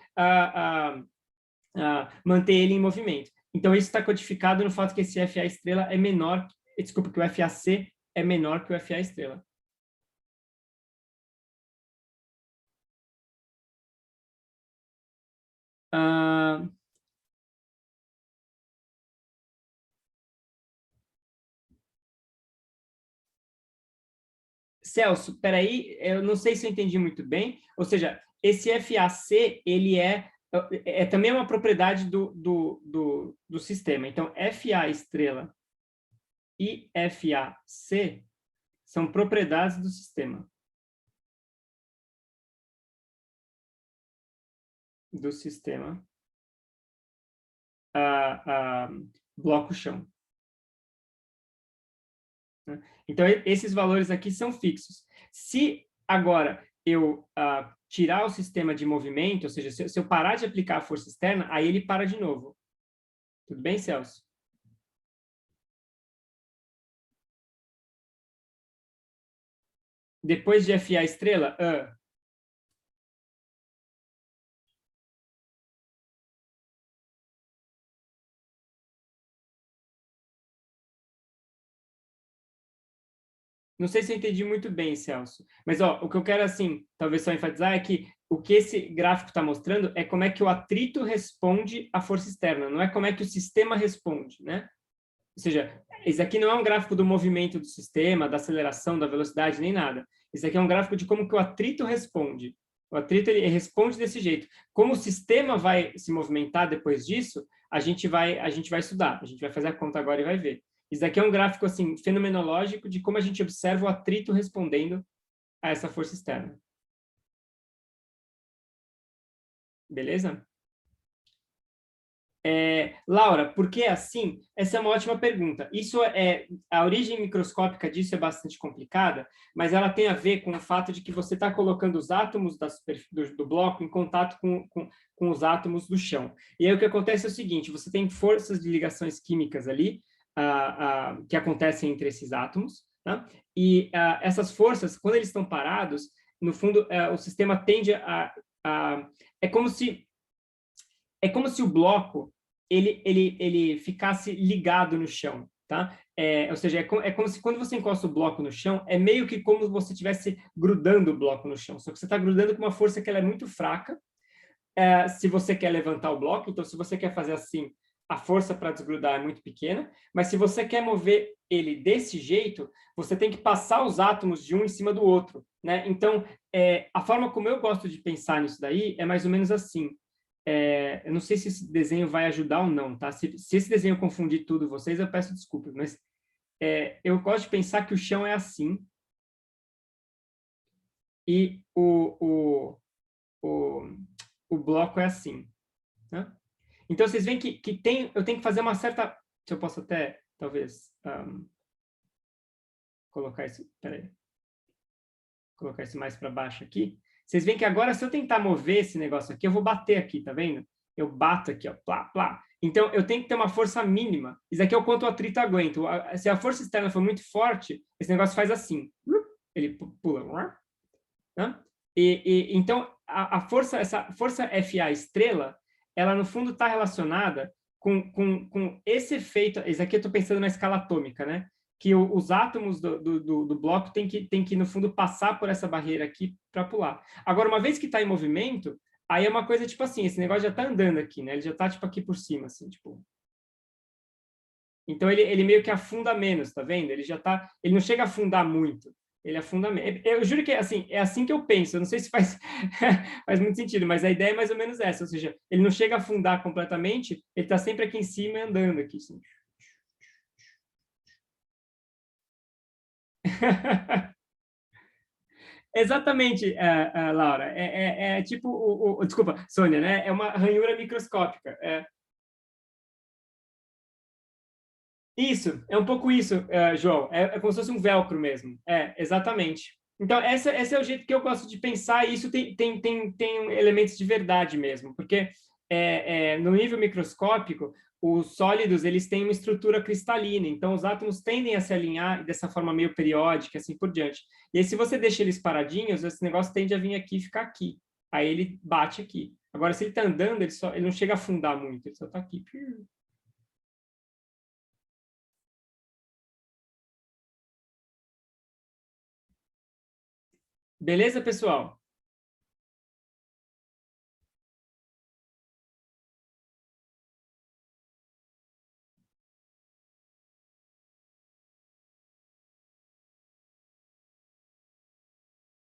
[SPEAKER 1] manter ele em movimento. Então, isso está codificado no fato que esse FA estrela é menor, desculpa, que o FAC é menor que o FA estrela. Celso, peraí, eu não sei se eu entendi muito bem. Ou seja, esse FAC, ele também uma propriedade do sistema. Então, FA estrela e FAC são propriedades do sistema. Do sistema bloco-chão. Então, esses valores aqui são fixos. Se agora eu tirar o sistema de movimento, ou seja, se eu parar de aplicar a força externa, aí ele para de novo. Tudo bem, Celso? Depois de FA estrela, não sei se eu entendi muito bem, Celso, mas o que eu quero, assim, talvez só enfatizar é que o que esse gráfico está mostrando é como é que o atrito responde à força externa, não é como é que o sistema responde, né? Ou seja, esse aqui não é um gráfico do movimento do sistema, da aceleração, da velocidade, nem nada. Esse aqui é um gráfico de como que o atrito responde. O atrito ele responde desse jeito. Como o sistema vai se movimentar depois disso, a gente vai estudar. A gente vai fazer a conta agora e vai ver. Isso daqui é um gráfico assim fenomenológico de como a gente observa o atrito respondendo a essa força externa. Beleza? Laura, por que assim? Essa é uma ótima pergunta. A origem microscópica disso é bastante complicada, mas ela tem a ver com o fato de que você está colocando os átomos do bloco em contato com os átomos do chão. E aí o que acontece é o seguinte, você tem forças de ligações químicas ali que acontecem entre esses átomos, tá? E essas forças, quando eles estão parados, no fundo, o sistema tende é como se o bloco ele ficasse ligado no chão, tá? Ou seja, é como se quando você encosta o bloco no chão, é meio que como se você estivesse grudando o bloco no chão, só que você está grudando com uma força que ela é muito fraca. Se você quer levantar o bloco, então se você quer fazer assim, a força para desgrudar é muito pequena, mas se você quer mover ele desse jeito, você tem que passar os átomos de um em cima do outro, né? Então, a forma como eu gosto de pensar nisso daí é mais ou menos assim. Eu não sei se esse desenho vai ajudar ou não, tá? Se esse desenho confundir tudo vocês, eu peço desculpas, mas eu gosto de pensar que o chão é assim e o bloco é assim, né? Então, vocês veem que eu tenho que fazer uma certa... Se eu posso até, talvez, colocar isso... Peraí. Colocar isso mais para baixo aqui. Vocês veem que agora, se eu tentar mover esse negócio aqui, eu vou bater aqui, tá vendo? Eu bato aqui, ó, plá, plá. Então, eu tenho que ter uma força mínima. Isso aqui é o quanto o atrito aguenta. Se a força externa for muito forte, esse negócio faz assim. Ele pula. Né? Então, essa força FA estrela, ela, no fundo, está relacionada com esse efeito. Isso aqui eu estou pensando na escala atômica, né? Que os átomos do bloco têm que, no fundo, passar por essa barreira aqui para pular. Agora, uma vez que está em movimento, aí é uma coisa tipo assim, esse negócio já está andando aqui, né? Ele já está tipo aqui por cima, assim, tipo. Então ele meio que afunda menos, tá vendo? Ele não chega a afundar muito. Ele afunda menos. Eu juro que é assim que eu penso. Eu não sei se faz faz muito sentido, mas a ideia é mais ou menos essa. Ou seja, ele não chega a afundar completamente. Ele está sempre aqui em cima e andando aqui. Assim. Exatamente, Laura. Tipo desculpa, Sônia, né? É uma ranhura microscópica. Isso, é um pouco isso, João. É como se fosse um velcro mesmo. Exatamente. Então, esse é o jeito que eu gosto de pensar, e isso tem elementos de verdade mesmo, porque no nível microscópico, os sólidos eles têm uma estrutura cristalina, então os átomos tendem a se alinhar dessa forma meio periódica, assim por diante. E aí, se você deixa eles paradinhos, esse negócio tende a vir aqui e ficar aqui. Aí ele bate aqui. Agora, se ele está andando, ele não chega a afundar muito, ele só está aqui. Beleza, pessoal?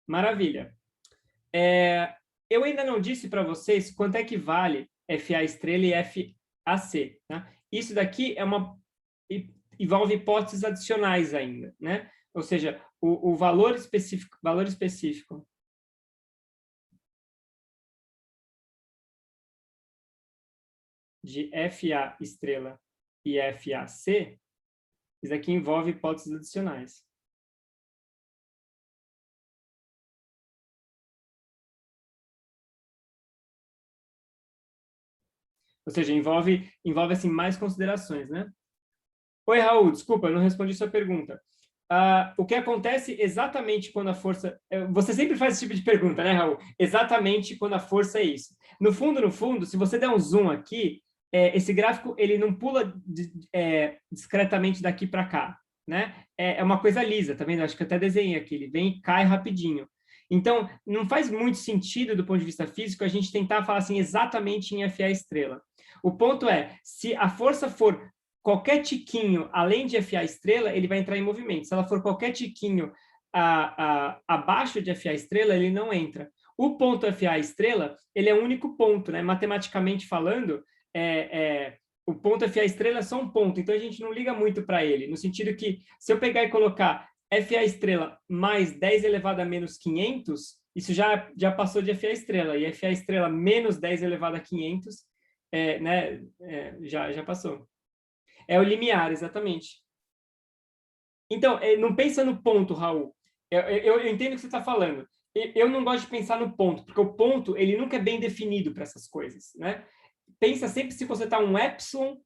[SPEAKER 1] Maravilha. Eu ainda não disse para vocês quanto é que vale FA estrela e FAC. Tá? Isso daqui envolve hipóteses adicionais ainda, né? Ou seja, o valor específico de FA estrela e FAC, isso aqui envolve hipóteses adicionais. Ou seja, envolve assim, mais considerações, né? Oi, Raul, desculpa, eu não respondi sua pergunta. O que acontece exatamente quando a força... Você sempre faz esse tipo de pergunta, né, Raul? Exatamente quando a força é isso. No fundo, se você der um zoom aqui, esse gráfico ele não pula discretamente daqui para cá, né? É uma coisa lisa, tá vendo? Acho que eu até desenhei aqui. Ele vem e cai rapidinho. Então, não faz muito sentido, do ponto de vista físico, a gente tentar falar assim exatamente em FA estrela. O ponto é, se a força for qualquer tiquinho além de FA estrela, ele vai entrar em movimento. Se ela for qualquer tiquinho abaixo de FA estrela, ele não entra. O ponto FA estrela, ele é o único ponto, né? Matematicamente falando, o ponto FA estrela é só um ponto, então a gente não liga muito para ele, no sentido que, se eu pegar e colocar FA estrela mais 10 elevado a menos 500, isso já passou de FA estrela, e FA estrela menos 10 elevado a 500, né, já passou. É o limiar, exatamente. Então, não pensa no ponto, Raul. Eu entendo o que você está falando. Eu não gosto de pensar no ponto, porque o ponto ele nunca é bem definido para essas coisas, né? Pensa sempre se você está um epsilon,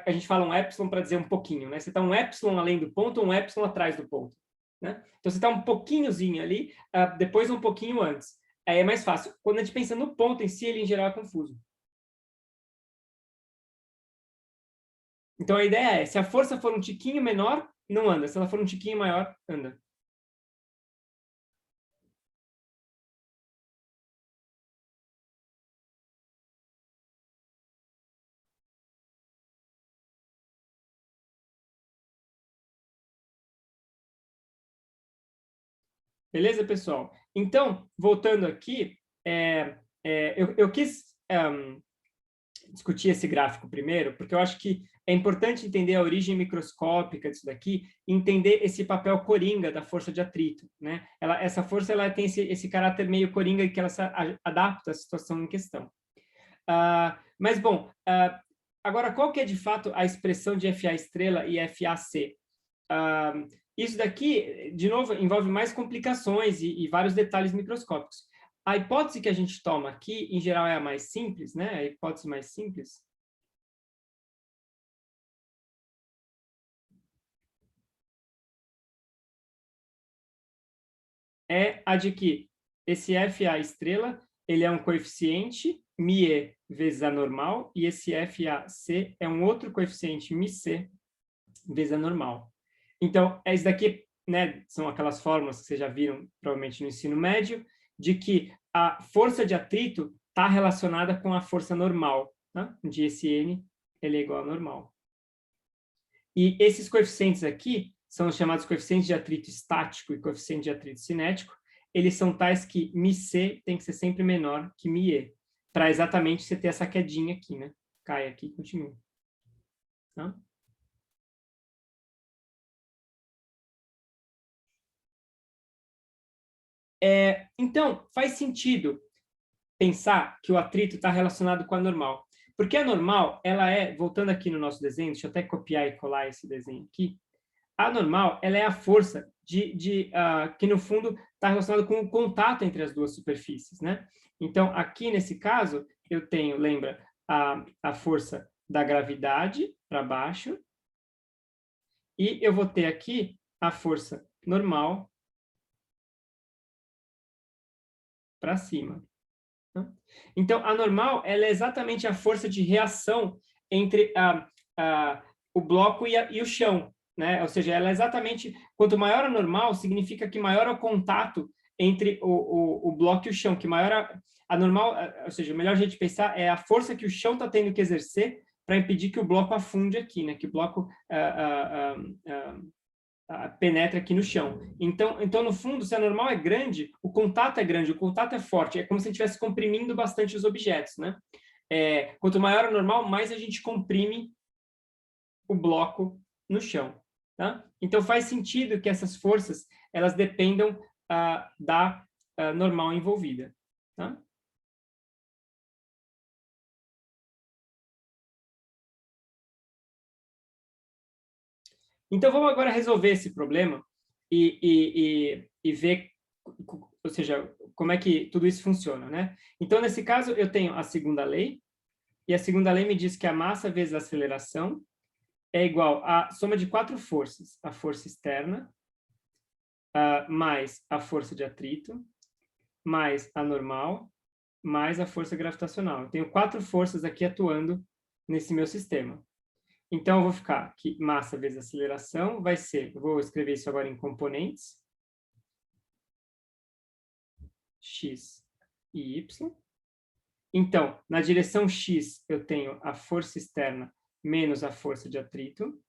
[SPEAKER 1] a gente fala um epsilon para dizer um pouquinho, né? Você está um epsilon além do ponto ou um epsilon atrás do ponto, né? Então você está um pouquinhozinho ali, depois um pouquinho antes. Aí é mais fácil. Quando a gente pensa no ponto em si, ele em geral é confuso. Então a ideia é, se a força for um tiquinho menor, não anda. Se ela for um tiquinho maior, anda. Beleza, pessoal? Então, voltando aqui, eu quis discutir esse gráfico primeiro, porque eu acho que é importante entender a origem microscópica disso daqui, e entender esse papel coringa da força de atrito, né? Essa força ela tem esse caráter meio coringa que ela se adapta à situação em questão. Mas, bom, agora, qual que é, de fato, a expressão de FA estrela e FAC? Isso daqui, de novo, envolve mais complicações e vários detalhes microscópicos. A hipótese que a gente toma aqui, em geral, é a mais simples, né? A hipótese mais simples. É a de que esse FA estrela, ele é um coeficiente μe vezes a normal, e esse FAC é um outro coeficiente μc vezes a normal. Então, isso daqui, né, são aquelas fórmulas que vocês já viram, provavelmente, no ensino médio, de que a força de atrito está relacionada com a força normal, né? De esse N, ele é igual a normal. E esses coeficientes aqui são os chamados coeficientes de atrito estático e coeficiente de atrito cinético. Eles são tais que μc tem que ser sempre menor que μe, para exatamente você ter essa quedinha aqui, né? Cai aqui e continua. Tá? Então, faz sentido pensar que o atrito está relacionado com a normal. Porque a normal, ela é, voltando aqui no nosso desenho, deixa eu até copiar e colar esse desenho aqui, a normal, ela é a força que, no fundo, está relacionada com o contato entre as duas superfícies, né? Então, aqui nesse caso, eu tenho, lembra, a força da gravidade para baixo, e eu vou ter aqui a força normal para cima. Então, a normal ela é exatamente a força de reação entre o bloco e o chão, né? Ou seja, ela é exatamente, quanto maior a normal, significa que maior é o contato entre o bloco e o chão, que maior a normal, ou seja, o melhor jeito de pensar é a força que o chão está tendo que exercer para impedir que o bloco afunde aqui, né? Que o bloco penetra aqui no chão. Então, no fundo, se a normal é grande, o contato é grande, o contato é forte. É como se a gente estivesse comprimindo bastante os objetos, né? Quanto maior a normal, mais a gente comprime o bloco no chão. Tá? Então, faz sentido que essas forças elas dependam da normal envolvida. Tá? Então, vamos agora resolver esse problema e ver, ou seja, como é que tudo isso funciona, né? Então, nesse caso, eu tenho a segunda lei, e a segunda lei me diz que a massa vezes a aceleração é igual à soma de 4 forças. A força externa, mais a força de atrito, mais a normal, mais a força gravitacional. Eu tenho 4 forças aqui atuando nesse meu sistema. Então, eu vou ficar que massa vezes aceleração vai ser, eu vou escrever isso agora em componentes, x e y. Então, na direção x, eu tenho a força externa menos a força de atrito.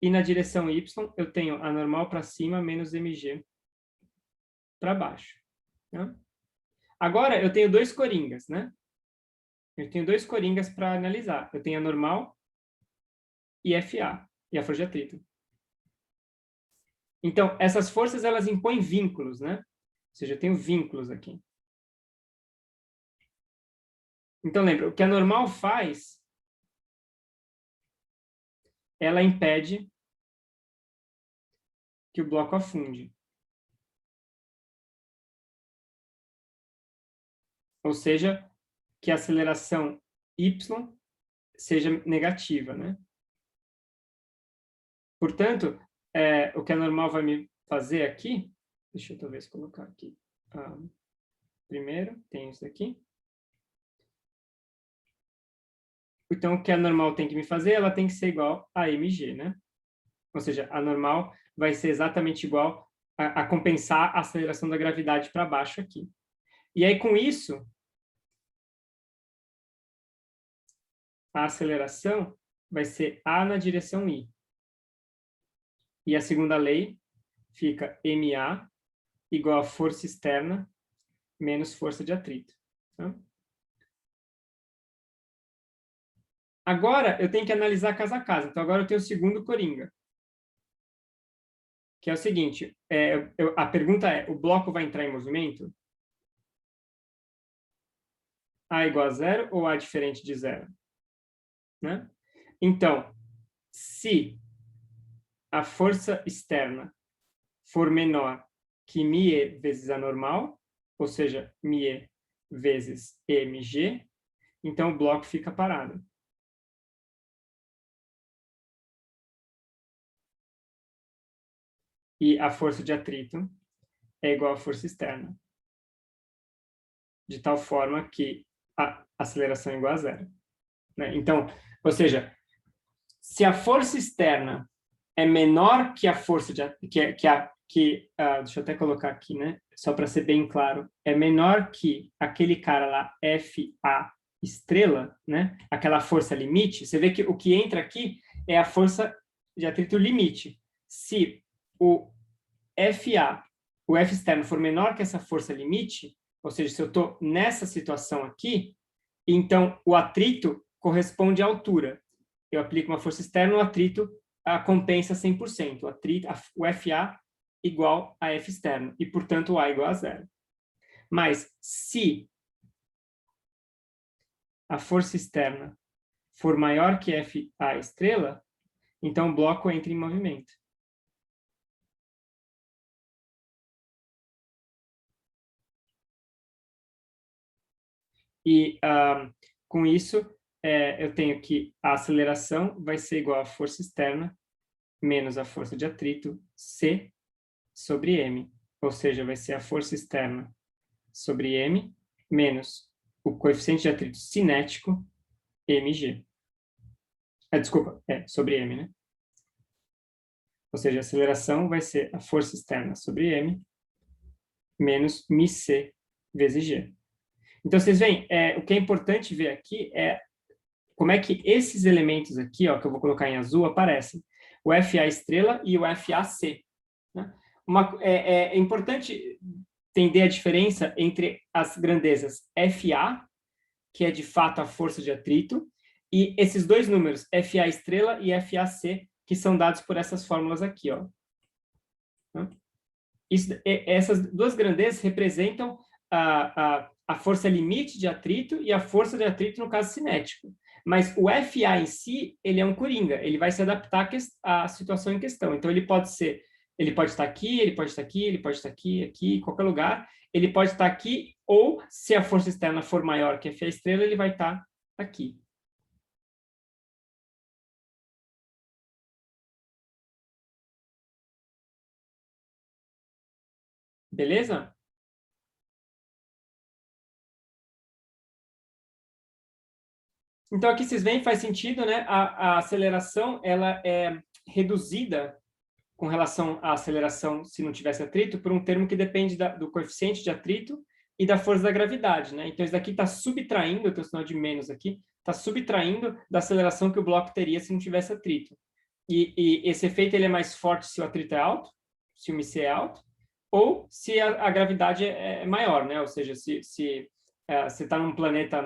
[SPEAKER 1] E na direção y, eu tenho a normal para cima menos mg para baixo. Né? Agora, eu tenho dois coringas, né? Eu tenho dois coringas para analisar. Eu tenho a normal e FA, e a força de atrito. Então, essas forças, elas impõem vínculos, né? Ou seja, eu tenho vínculos aqui. Então, lembra, o que a normal faz, ela impede que o bloco afunde. Ou seja, que a aceleração y seja negativa, né? Portanto, o que a normal vai me fazer aqui, deixa eu talvez colocar aqui. Primeiro, tem isso aqui. Então, o que a normal tem que me fazer, ela tem que ser igual a mg, né? Ou seja, a normal vai ser exatamente igual a compensar a aceleração da gravidade para baixo aqui. E aí, com isso, a aceleração vai ser a na direção i. E a segunda lei fica MA igual a força externa menos força de atrito. Tá? Agora, eu tenho que analisar casa a casa. Então, agora eu tenho o segundo coringa. Que é o seguinte, a pergunta é, o bloco vai entrar em movimento? A igual a zero ou A diferente de zero? Né? Então, se a força externa for menor que μe vezes a normal, ou seja, μe vezes mg, então o bloco fica parado. E a força de atrito é igual à força externa, de tal forma que a aceleração é igual a zero. Né? Então, ou seja, se a força externa é menor que a força de deixa eu até colocar aqui, né? Só para ser bem claro, é menor que aquele cara lá, FA estrela, né? Aquela força limite. Você vê que o que entra aqui é a força de atrito limite. Se o FA, o F externo, for menor que essa força limite, ou seja, se eu estou nessa situação aqui, então o atrito corresponde à altura. Eu aplico uma força externa, o atrito compensa 100%. O atrito, o FA igual a F externo, e, portanto, o A igual a zero. Mas, se a força externa for maior que FA estrela, então o bloco entra em movimento. E, com isso, eu tenho que a aceleração vai ser igual à força externa menos a força de atrito, C, sobre M. Ou seja, vai ser a força externa sobre M menos o coeficiente de atrito cinético, mg. Desculpa, sobre m, né? Ou seja, a aceleração vai ser a força externa sobre m menos μc vezes g. Então, vocês veem, o que é importante ver aqui é como é que esses elementos aqui, ó, que eu vou colocar em azul, aparecem. O FA estrela e o FAC. Né? É importante entender a diferença entre as grandezas FA, que é de fato a força de atrito, e esses dois números, FA estrela e FAC, que são dados por essas fórmulas aqui. Ó. Essas duas grandezas representam a força limite de atrito e a força de atrito no caso cinético. Mas o FA em si, ele é um coringa, ele vai se adaptar à situação em questão. Então, ele pode estar aqui, ele pode estar aqui, ele pode estar aqui, aqui, em qualquer lugar. Ele pode estar aqui, ou se a força externa for maior que a FA estrela, ele vai estar aqui. Beleza? Então, aqui vocês veem, faz sentido, né? A aceleração, ela é reduzida com relação à aceleração se não tivesse atrito, por um termo que depende do coeficiente de atrito e da força da gravidade. Né? Então, isso daqui está subtraindo, eu tenho o sinal de menos aqui, está subtraindo da aceleração que o bloco teria se não tivesse atrito. E esse efeito ele é mais forte se o atrito é alto, se o μc é alto, ou se a gravidade é maior, né? Ou seja, se você está num planeta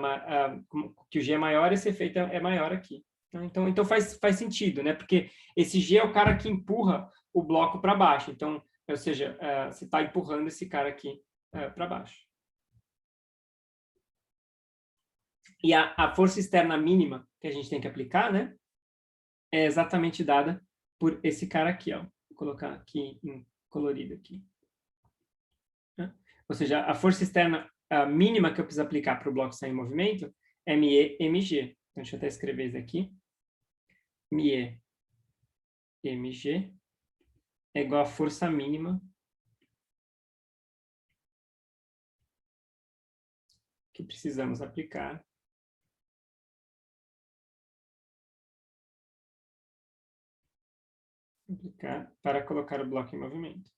[SPEAKER 1] que o G é maior, esse efeito é maior aqui. Então faz sentido, né? Porque esse G é o cara que empurra o bloco para baixo. Então, ou seja, você está empurrando esse cara aqui para baixo. E a força externa mínima que a gente tem que aplicar, né? É exatamente dada por esse cara aqui, ó. Vou colocar aqui em colorido aqui. Né? Ou seja, a força externa mínima que eu preciso aplicar para o bloco sair em movimento é ME, MG. Então, deixa eu até escrever isso aqui. ME, MG é igual a força mínima que precisamos aplicar para colocar o bloco em movimento.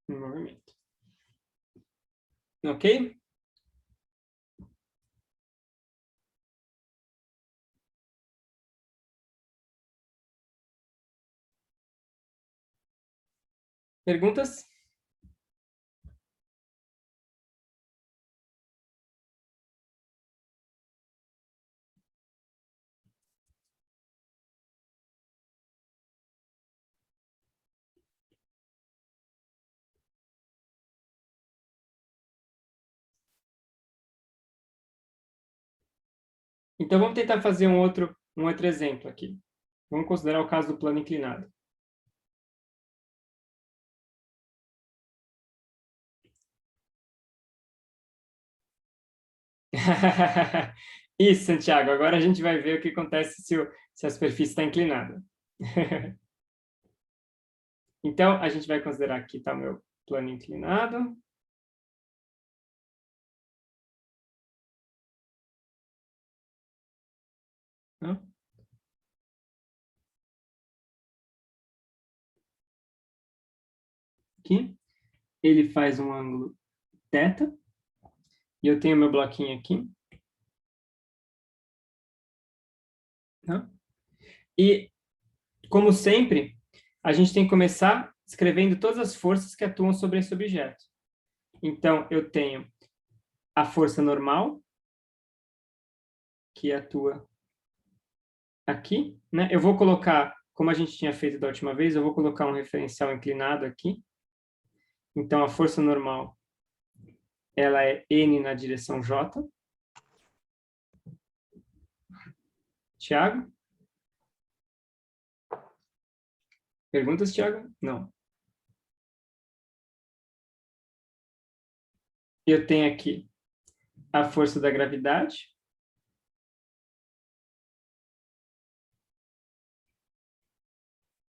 [SPEAKER 1] Em movimento. Ok? Perguntas? Então, vamos tentar fazer um outro exemplo aqui. Vamos considerar o caso do plano inclinado. Isso, Santiago. Agora a gente vai ver o que acontece se a superfície está inclinada. Então, a gente vai considerar aqui está o meu plano inclinado. Aqui. Ele faz um ângulo θ. E eu tenho meu bloquinho aqui. E, como sempre, a gente tem que começar escrevendo todas as forças que atuam sobre esse objeto. Então, eu tenho a força normal, que atua aqui, né? Eu vou colocar, como a gente tinha feito da última vez, eu vou colocar um referencial inclinado aqui. Então, a força normal, ela é N na direção J. Tiago? Perguntas, Tiago? Não. Eu tenho aqui a força da gravidade.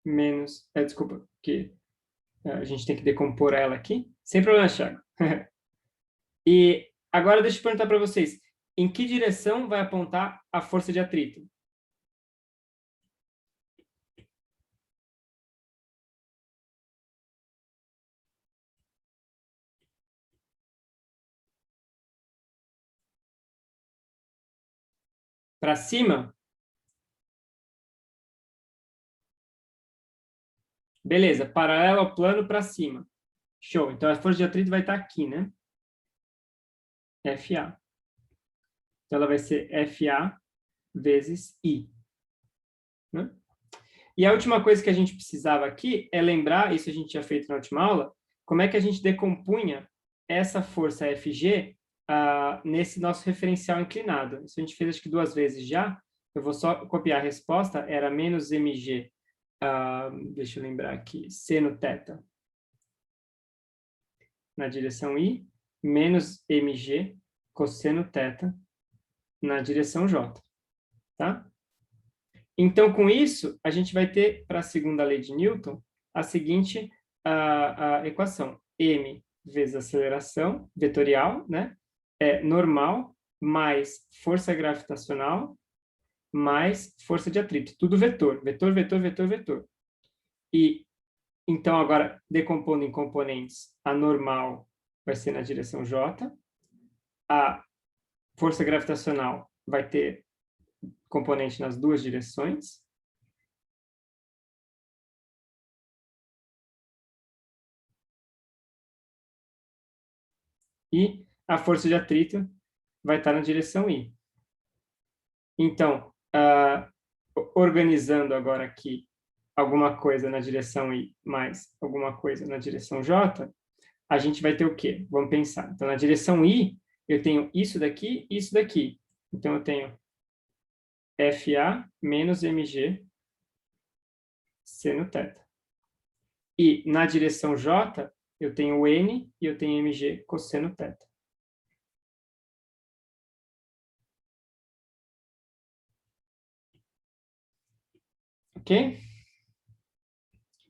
[SPEAKER 1] Menos... desculpa, que a gente tem que decompor ela aqui. Sem problema, Thiago. E agora deixa eu perguntar para vocês. Em que direção vai apontar a força de atrito? Para cima? Beleza, paralelo ao plano para cima. Show. Então, a força de atrito vai estar aqui, né? FA. Então, ela vai ser FA vezes I. Né? E a última coisa que a gente precisava aqui é lembrar, isso a gente tinha feito na última aula, como é que a gente decompunha essa força FG nesse nosso referencial inclinado. Isso a gente fez acho que 2 vezes já. Eu vou só copiar a resposta, era menos mg, deixa eu lembrar aqui, seno θ na direção I, menos mg cosseno θ na direção J. Tá? Então, com isso, a gente vai ter, para a segunda lei de Newton, a seguinte a equação. M vezes aceleração vetorial, né? É normal, mais força gravitacional, mais força de atrito. Tudo vetor. Vetor, vetor, vetor, vetor. E, então, agora, decompondo em componentes, a normal vai ser na direção J, a força gravitacional vai ter componente nas 2 direções, e a força de atrito vai estar na direção I. Então, organizando agora aqui alguma coisa na direção I mais alguma coisa na direção J, a gente vai ter o quê? Vamos pensar. Então, na direção I, eu tenho isso daqui e isso daqui. Então, eu tenho FA menos MG seno θ. E na direção J, eu tenho N e eu tenho MG cosseno θ. Ok?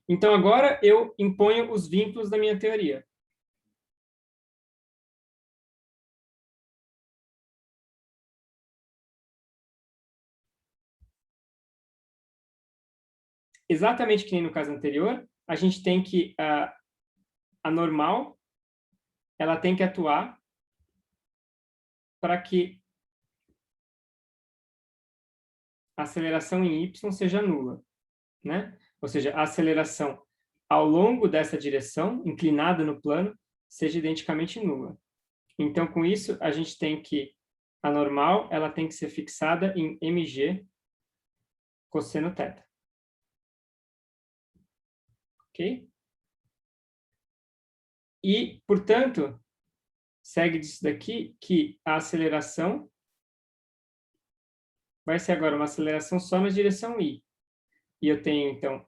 [SPEAKER 1] Então, agora eu imponho os vínculos da minha teoria. Exatamente que nem no caso anterior, a gente tem que... a normal, ela tem que atuar para que a aceleração em y seja nula, né? Ou seja, a aceleração ao longo dessa direção, inclinada no plano, seja identicamente nula. Então, com isso, a gente tem que a normal ela tem que ser fixada em mg cosseno θ. Ok? E, portanto, segue disso daqui que a aceleração vai ser agora uma aceleração só na direção y. E eu tenho, então,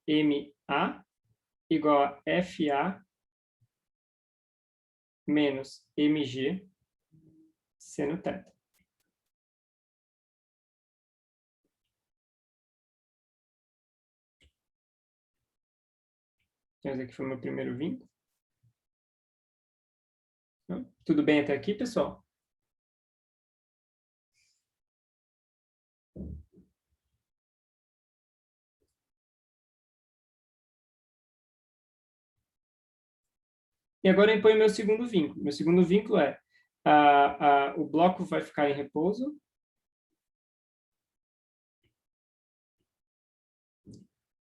[SPEAKER 1] ma igual a fa menos mg seno θ. Então, esse aqui foi o meu primeiro vínculo. Tudo bem até aqui, pessoal? E agora eu ponho meu segundo vínculo. Meu segundo vínculo é o bloco vai ficar em repouso.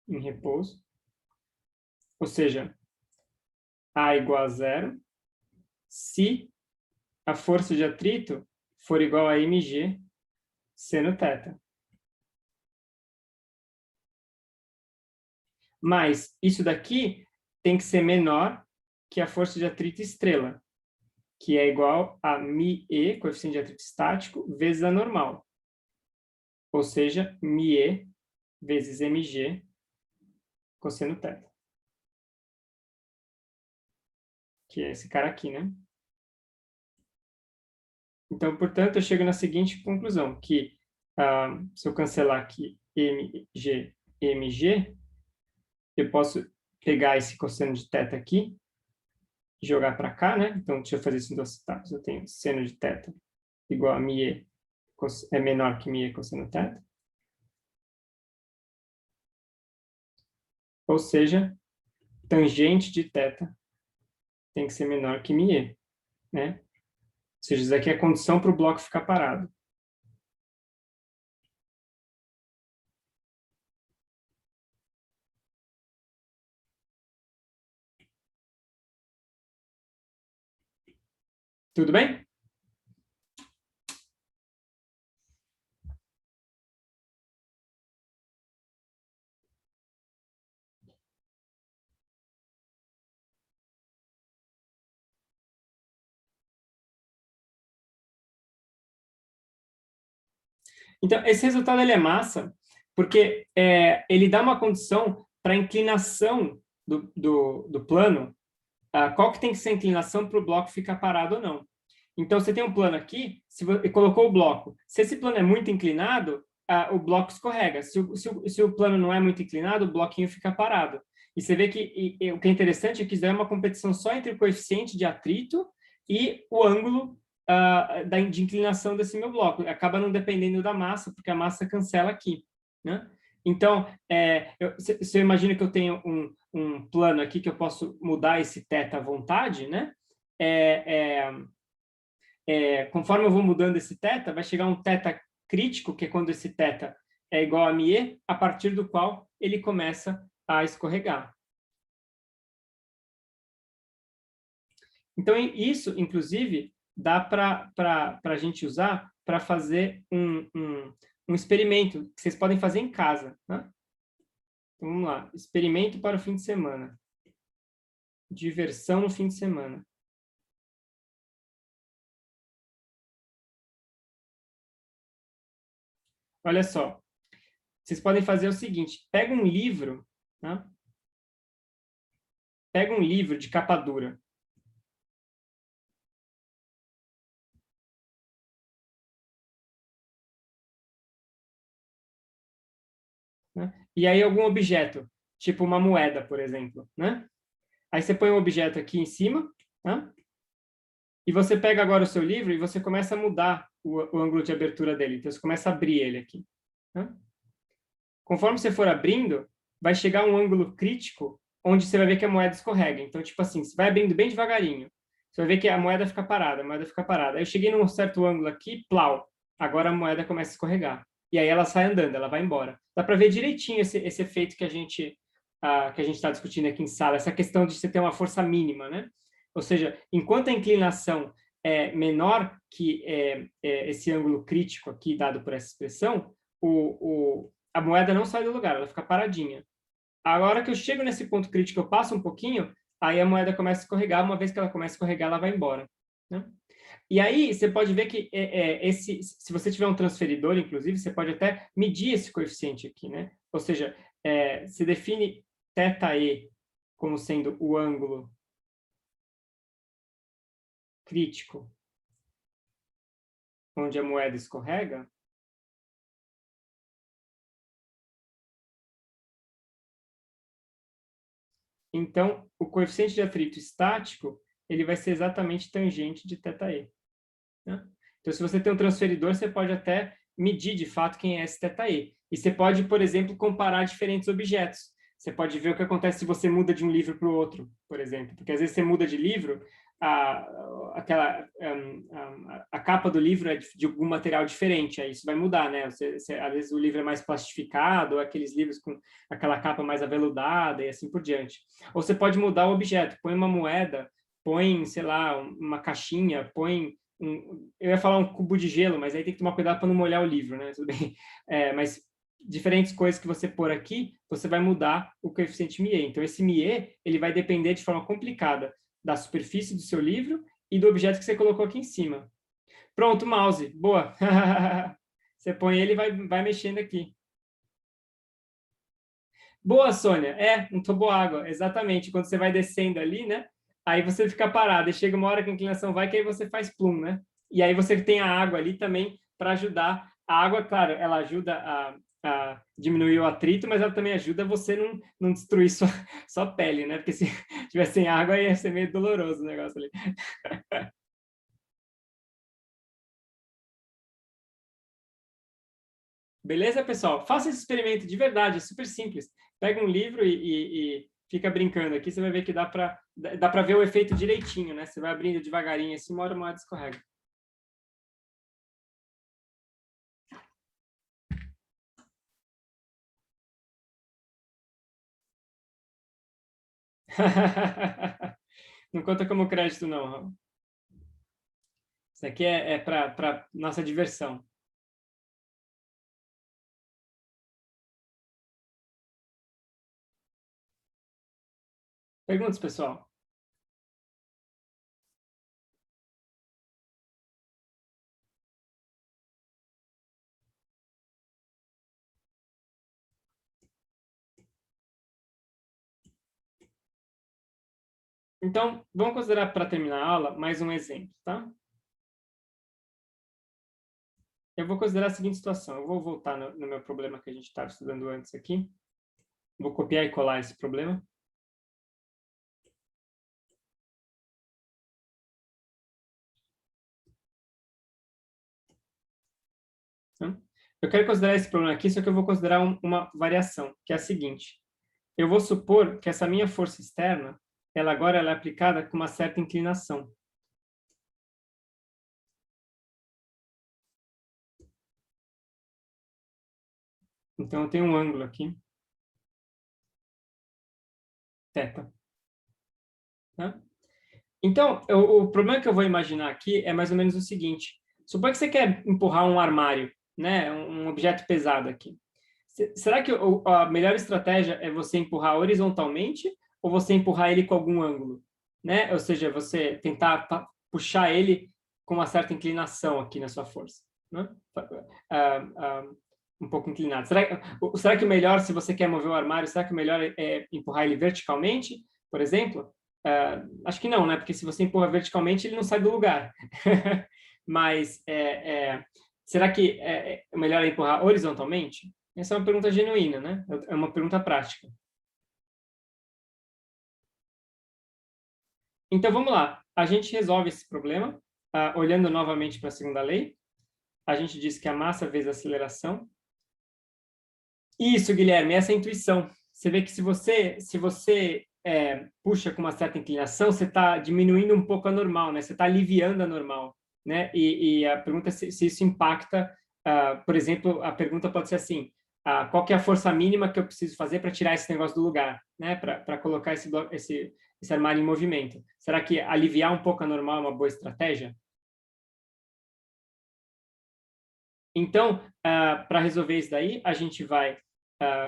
[SPEAKER 1] Em repouso. Ou seja, A igual a 0, se a força de atrito for igual a mg seno θ. Mas isso daqui tem que ser menor que a força de atrito estrela, que é igual a μe, coeficiente de atrito estático, vezes a normal. Ou seja, μe vezes mg cosseno θ. Que é esse cara aqui, né? Então, portanto, eu chego na seguinte conclusão, que se eu cancelar aqui mg, mg, eu posso pegar esse cosseno de θ aqui e jogar para cá, né? Então, deixa eu fazer isso em duas etapas. Eu tenho seno de θ igual a μe, é menor que μe cosseno θ. Ou seja, tangente de θ tem que ser menor que μe, né? Ou seja, isso aqui é a condição para o bloco ficar parado. Tudo bem? Então, esse resultado ele é massa, porque ele dá uma condição para a inclinação do plano, qual que tem que ser a inclinação para o bloco ficar parado ou não. Então, você tem um plano aqui, e colocou o bloco. Se esse plano é muito inclinado, o bloco escorrega. Se o plano não é muito inclinado, o bloquinho fica parado. E você vê que o que é interessante é que isso é uma competição só entre o coeficiente de atrito e o ângulo de inclinação desse meu bloco. Acaba não dependendo da massa, porque a massa cancela aqui, né? Então, se eu imagino que eu tenho um plano aqui que eu posso mudar esse θ à vontade, né? Conforme eu vou mudando esse θ, vai chegar um θ crítico, que é quando esse θ é igual a μe, a partir do qual ele começa a escorregar. Então, isso, inclusive, dá para a gente usar para fazer um experimento que vocês podem fazer em casa, né? Então, vamos lá. Experimento para o fim de semana. Diversão no fim de semana. Olha só. Vocês podem fazer o seguinte. Pega um livro, tá? Pega um livro de capa dura. Né? E aí algum objeto, tipo uma moeda, por exemplo, né? Aí você põe um objeto aqui em cima, né? E você pega agora o seu livro e você começa a mudar o ângulo de abertura dele. Então, você começa a abrir ele aqui, né? Conforme você for abrindo, vai chegar um ângulo crítico onde você vai ver que a moeda escorrega. Então, tipo assim, você vai abrindo bem devagarinho. Você vai ver que a moeda fica parada, a moeda fica parada. Aí eu cheguei num certo ângulo aqui, plau. Agora a moeda começa a escorregar. E aí ela sai andando, ela vai embora. Dá para ver direitinho esse efeito que a gente está discutindo aqui em sala, essa questão de você ter uma força mínima, né? Ou seja, enquanto a inclinação é menor que esse ângulo crítico aqui dado por essa expressão, a moeda não sai do lugar, ela fica paradinha. Agora que eu chego nesse ponto crítico, eu passo um pouquinho, aí a moeda começa a escorregar, uma vez que ela começa a escorregar, ela vai embora, né? E aí você pode ver que se você tiver um transferidor, inclusive, você pode até medir esse coeficiente aqui, né? Ou seja, se define θe como sendo o ângulo crítico onde a moeda escorrega. Então, o coeficiente de atrito estático ele vai ser exatamente tangente de θe. Né? Então, se você tem um transferidor, você pode até medir, de fato, quem é esse θe. E você pode, por exemplo, comparar diferentes objetos. Você pode ver o que acontece se você muda de um livro para o outro, por exemplo. Porque, às vezes, você muda de livro, a capa do livro é de algum material diferente, aí isso vai mudar, né? Às vezes o livro é mais plastificado, ou aqueles livros com aquela capa mais aveludada e assim por diante. Ou você pode mudar o objeto, põe uma moeda, põe, sei lá, uma caixinha, põe eu ia falar um cubo de gelo, mas aí tem que tomar cuidado para não molhar o livro, né? Tudo bem. Mas diferentes coisas que você pôr aqui, você vai mudar o coeficiente μe. Então, esse μe, ele vai depender de forma complicada da superfície do seu livro e do objeto que você colocou aqui em cima. Pronto, mouse. Boa. Você põe ele e vai mexendo aqui. Boa, Sônia. Um toboágua. Exatamente. Quando você vai descendo ali, né? Aí você fica parado. E chega uma hora que a inclinação vai, que aí você faz plum, né? E aí você tem a água ali também para ajudar. A água, claro, ela ajuda a diminuir o atrito, mas ela também ajuda você não destruir sua pele, né? Porque se tiver sem água, ia ser meio doloroso o negócio ali. Beleza, pessoal? Faça esse experimento de verdade, é super simples. Pega um livro e fica brincando aqui, você vai ver que dá para ver o efeito direitinho, né? Você vai abrindo devagarinho assim, uma hora a moeda escorrega. Não conta como crédito, não, Raul. Isso aqui é para nossa diversão. Perguntas, pessoal? Então, vamos considerar, para terminar a aula, mais um exemplo, tá? Eu vou considerar a seguinte situação. Eu vou voltar no meu problema que a gente estava estudando antes aqui. Vou copiar e colar esse problema. Eu quero considerar esse problema aqui, só que eu vou considerar uma variação, que é a seguinte. Eu vou supor que essa minha força externa, ela agora é aplicada com uma certa inclinação. Então, eu tenho um ângulo aqui, θ. Tá? Então, o problema que eu vou imaginar aqui é mais ou menos o seguinte. Suponha que você quer empurrar um armário, né? Um objeto pesado aqui. Será que a melhor estratégia é você empurrar horizontalmente ou você empurrar ele com algum ângulo? Né? Ou seja, você tentar puxar ele com uma certa inclinação aqui na sua força. Né? Um pouco inclinado. Será que o melhor, se você quer mover o armário, será que o melhor é empurrar ele verticalmente, por exemplo? Acho que não, né? Porque se você empurra verticalmente, ele não sai do lugar. Mas será que o melhor é empurrar horizontalmente? Essa é uma pergunta genuína, né? É uma pergunta prática. Então, vamos lá. A gente resolve esse problema olhando novamente para a segunda lei. A gente diz que a massa vezes a aceleração. Isso, Guilherme, essa é a intuição. Você vê que se você puxa com uma certa inclinação, você está diminuindo um pouco a normal, né? Você está aliviando a normal, né? E a pergunta é se isso impacta, por exemplo, a pergunta pode ser assim, qual que é a força mínima que eu preciso fazer para tirar esse negócio do lugar, né? Para colocar esse armário em movimento. Será que aliviar um pouco a normal é uma boa estratégia? Então, para resolver isso daí, a gente vai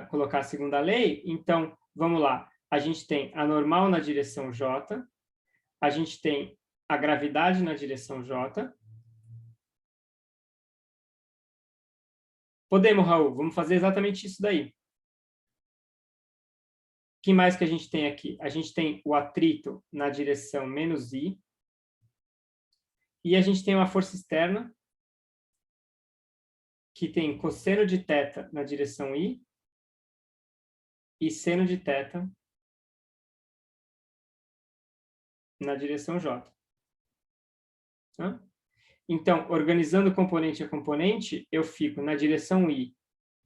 [SPEAKER 1] colocar a segunda lei. Então, vamos lá. A gente tem a normal na direção J, a gente tem a gravidade na direção J. Podemos, Raul, vamos fazer exatamente isso daí. O que mais que a gente tem aqui? A gente tem o atrito na direção menos I, e a gente tem uma força externa que tem cosseno de θ na direção I e seno de θ na direção J. Tá? Então, organizando componente a componente, eu fico na direção I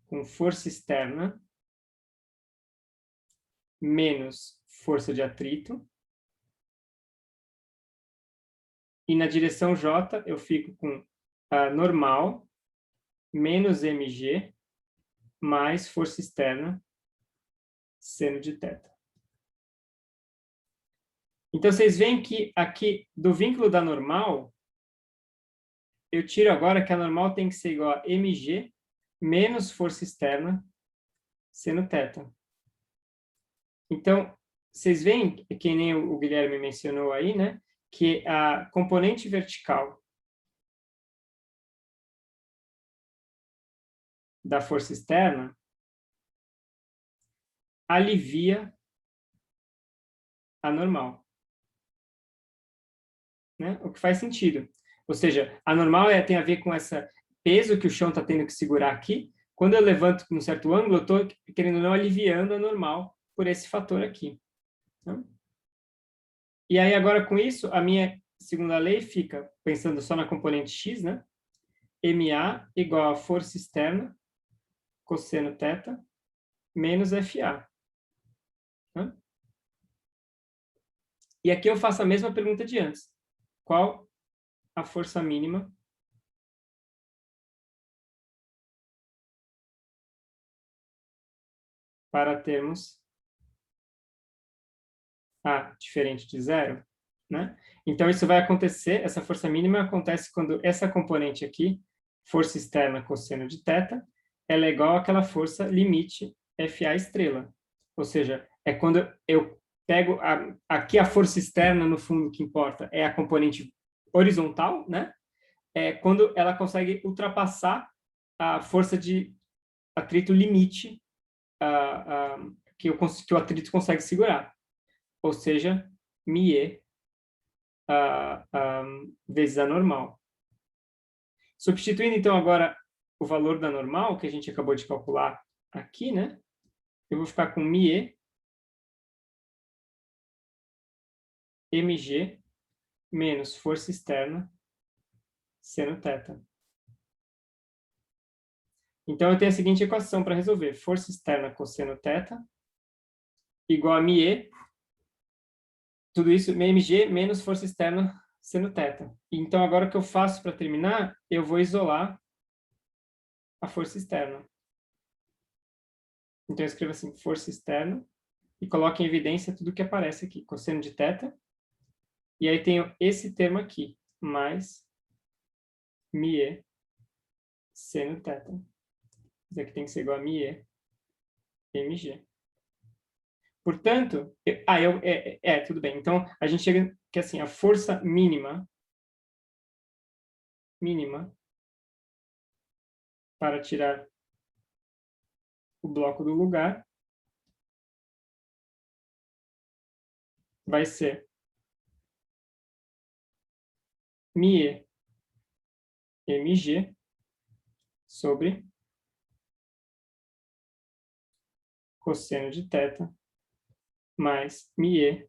[SPEAKER 1] com força externa menos força de atrito. E na direção J, eu fico com normal menos mg mais força externa seno de θ. Então, vocês veem que aqui, do vínculo da normal, eu tiro agora que a normal tem que ser igual a mg menos força externa seno θ. Então, vocês veem, que nem o Guilherme mencionou aí, né, que a componente vertical da força externa alivia a normal. Né? O que faz sentido. Ou seja, a normal tem a ver com esse peso que o chão está tendo que segurar aqui. Quando eu levanto num certo ângulo, eu estou, querendo ou não, aliviando a normal por esse fator aqui. Né? E aí, agora, com isso, a minha segunda lei fica, pensando só na componente x, né? MA igual a força externa, cosseno θ, menos FA. Né? E aqui eu faço a mesma pergunta de antes. Qual a força mínima para termos A diferente de zero? Né? Então, isso vai acontecer, essa força mínima acontece quando essa componente aqui, força externa cosseno de θ, ela é igual àquela força limite FA estrela. Ou seja, é quando eu pego aqui a força externa, no fundo, que importa, é a componente horizontal, né? É quando ela consegue ultrapassar a força de atrito limite que o atrito consegue segurar. Ou seja, μe vezes a normal. Substituindo, então, agora o valor da normal, que a gente acabou de calcular aqui, né? Eu vou ficar com μe mg menos força externa seno θ. Então, eu tenho a seguinte equação para resolver. Força externa cosseno θ igual a μe, tudo isso, mg menos força externa seno θ. Então, agora o que eu faço para terminar, eu vou isolar a força externa. Então, eu escrevo assim, força externa, e coloco em evidência tudo que aparece aqui, cosseno de θ, e aí tenho esse termo aqui, mais μe seno θ. Isso aqui tem que ser igual a μe mg. Portanto, tudo bem. Então, a gente chega que assim, a força mínima para tirar o bloco do lugar vai ser μe mg sobre cosseno de θ mais μe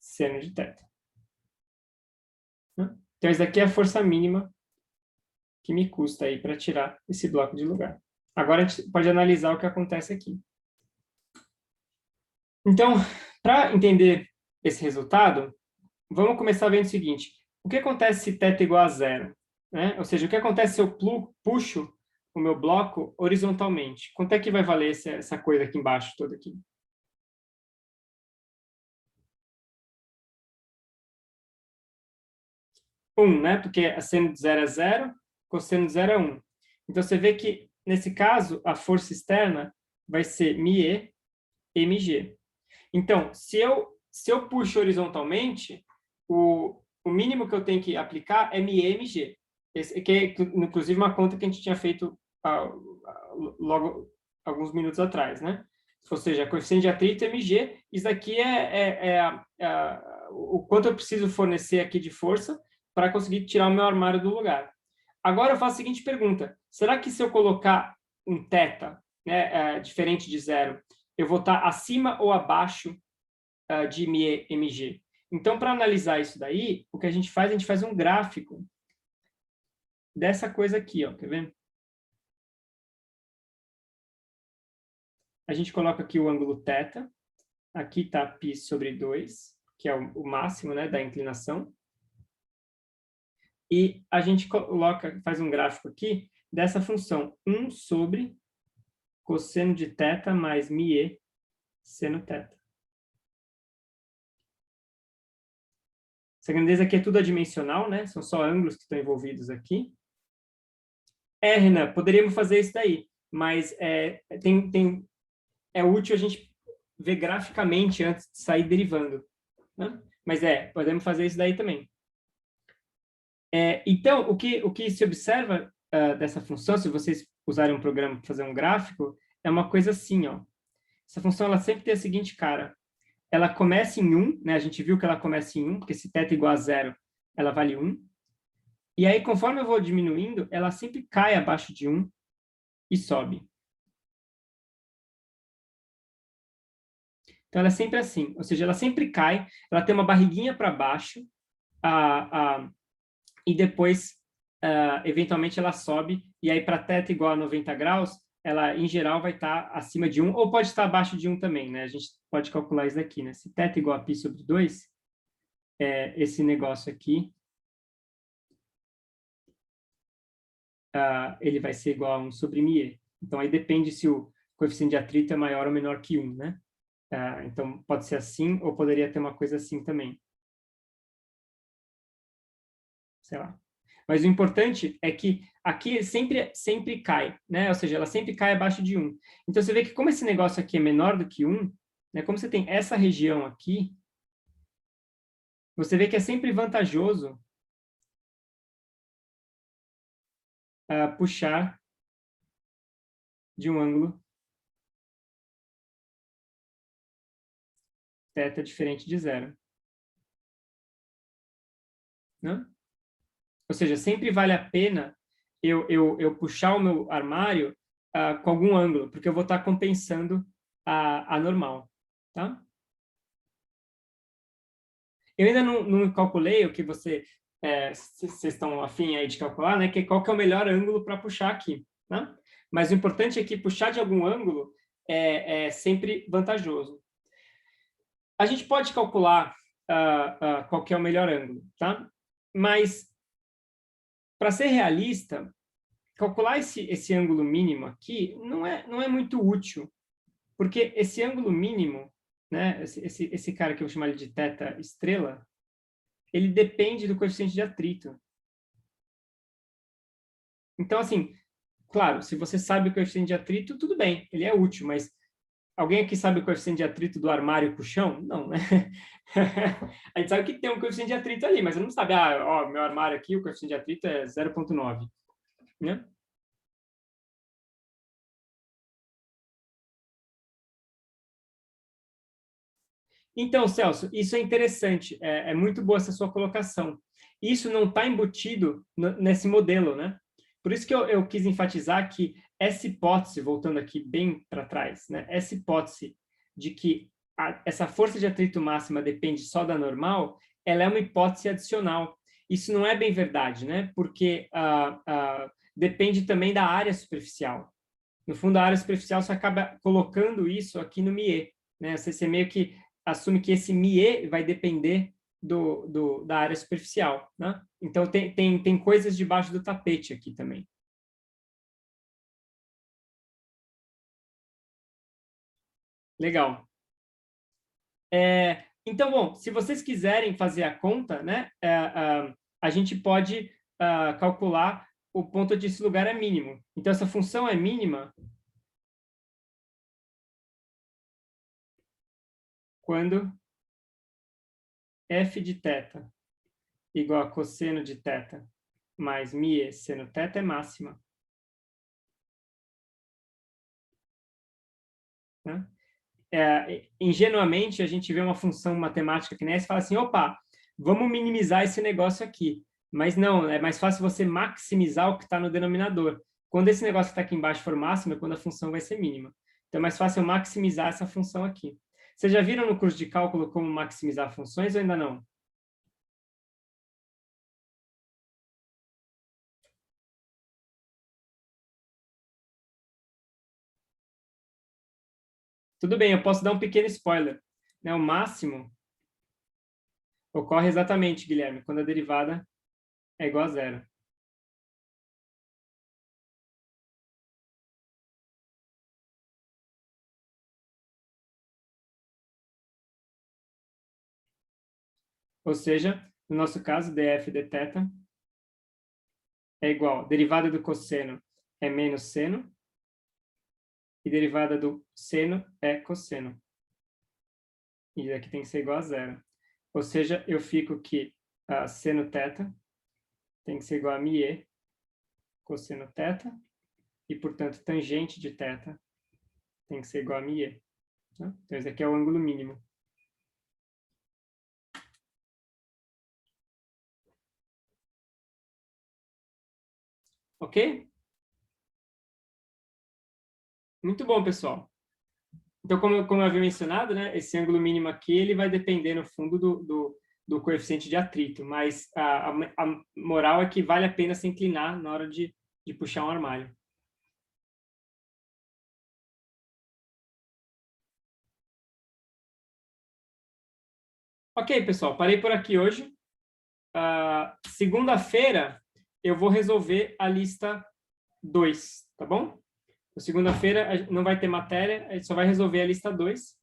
[SPEAKER 1] seno de θ. Então, isso daqui é a força mínima que me custa aí para tirar esse bloco de lugar. Agora, a gente pode analisar o que acontece aqui. Então, Para entender esse resultado, vamos começar vendo o seguinte. O que acontece se θ igual a zero? Né? Ou seja, o que acontece se eu puxo o meu bloco horizontalmente? Quanto é que vai valer essa coisa aqui embaixo, toda aqui? 1, né? Porque a seno de 0 é 0, cosseno de 0 é 1. Então, você vê que, nesse caso, a força externa vai ser μe mg. Então, se eu puxo horizontalmente, o mínimo que eu tenho que aplicar é μe mg. Esse, que é, inclusive, uma conta que a gente tinha feito logo alguns minutos atrás, né? Ou seja, coeficiente de atrito mg, isso aqui o quanto eu preciso fornecer aqui de força para conseguir tirar o meu armário do lugar. Agora eu faço a seguinte pergunta: será que se eu colocar um θ, né, diferente de zero, eu vou estar acima ou abaixo de μe mg? Então, para analisar isso daí, o que a gente faz um gráfico dessa coisa aqui, ó, quer ver? A gente coloca aqui o ângulo θ, aqui está π sobre 2, que é o máximo, né, da inclinação. E a gente faz um gráfico aqui dessa função 1 sobre cosseno de θ mais μe seno θ. Essa grandeza aqui é tudo adimensional, né? São só ângulos que estão envolvidos aqui. Renan, poderíamos fazer isso daí, mas é útil a gente ver graficamente antes de sair derivando, né? Mas podemos fazer isso daí também. Então, o que se observa dessa função, se vocês usarem um programa para fazer um gráfico, é uma coisa assim, ó. Essa função ela sempre tem a seguinte cara. Ela começa em 1, né? A gente viu que ela começa em 1, porque se θ igual a 0, ela vale 1. E aí, conforme eu vou diminuindo, ela sempre cai abaixo de 1 e sobe. Então, ela é sempre assim. Ou seja, ela sempre cai, ela tem uma barriguinha para baixo, e depois, eventualmente, ela sobe. E aí, para θ igual a 90 graus, ela, em geral, vai estar acima de 1, ou pode estar abaixo de 1 também, né? A gente pode calcular isso daqui, né? Se θ igual a π sobre 2, esse negócio aqui, ele vai ser igual a 1 sobre μe. Então, aí depende se o coeficiente de atrito é maior ou menor que 1, né? Então, pode ser assim, ou poderia ter uma coisa assim também. Sei lá. Mas o importante é que aqui sempre cai, né? Ou seja, ela sempre cai abaixo de 1. Então, você vê que como esse negócio aqui é menor do que 1, né? Como você tem essa região aqui, você vê que é sempre vantajoso puxar de um ângulo θ diferente de 0. Né? Ou seja, sempre vale a pena eu puxar o meu armário com algum ângulo, porque eu vou estar compensando a normal. Tá? Eu ainda não calculei o que vocês estão afim aí de calcular, né? Qual que é o melhor ângulo para puxar aqui. Né? Mas o importante é que puxar de algum ângulo é sempre vantajoso. A gente pode calcular qual que é o melhor ângulo, tá? Mas, para ser realista, calcular esse ângulo mínimo aqui não é muito útil, porque esse ângulo mínimo, né, esse cara que eu vou chamar de θ estrela, ele depende do coeficiente de atrito. Então, assim, claro, se você sabe o coeficiente de atrito, tudo bem, ele é útil, mas alguém aqui sabe o coeficiente de atrito do armário com o chão? Não, né? A gente sabe que tem um coeficiente de atrito ali, mas não sabe, meu armário aqui, o coeficiente de atrito é 0,9, né? Então, Celso, isso é interessante, é muito boa essa sua colocação. Isso não está embutido nesse modelo, né? Por isso que eu quis enfatizar que essa hipótese, voltando aqui bem para trás, né? Essa hipótese de que essa força de atrito máxima depende só da normal, ela é uma hipótese adicional. Isso não é bem verdade, né? Porque depende também da área superficial. No fundo, a área superficial você acaba colocando isso aqui no MIE, né? Você meio que assume que esse μe vai depender da área superficial, né? Então, tem coisas debaixo do tapete aqui também. Legal. Então, bom, se vocês quiserem fazer a conta, né, a gente pode calcular o ponto onde esse lugar é mínimo. Então, essa função é mínima quando f de θ igual a cosseno de θ mais μe seno θ é máxima. Né? Ingenuamente, a gente vê uma função matemática que nem essa e fala assim, opa, vamos minimizar esse negócio aqui. Mas não, é mais fácil você maximizar o que está no denominador. Quando esse negócio que está aqui embaixo for máximo, é quando a função vai ser mínima. Então, é mais fácil eu maximizar essa função aqui. Vocês já viram no curso de cálculo como maximizar funções ou ainda não? Tudo bem, eu posso dar um pequeno spoiler. Né? O máximo ocorre exatamente, Guilherme, quando a derivada é igual a zero. Ou seja, no nosso caso, df dθ é igual, derivada do cosseno é menos seno, e derivada do seno é cosseno. E aqui tem que ser igual a zero. Ou seja, eu fico que seno θ tem que ser igual a μe cosseno θ, e, portanto, tangente de θ tem que ser igual a μe. Né? Então, esse aqui é o ângulo mínimo. Ok? Muito bom, pessoal. Então, como eu havia mencionado, né, esse ângulo mínimo aqui ele vai depender, no fundo, do coeficiente de atrito, mas a moral é que vale a pena se inclinar na hora de puxar um armário. Ok, pessoal, parei por aqui hoje. Segunda-feira eu vou resolver a lista 2, tá bom? Segunda-feira não vai ter matéria, a gente só vai resolver a lista 2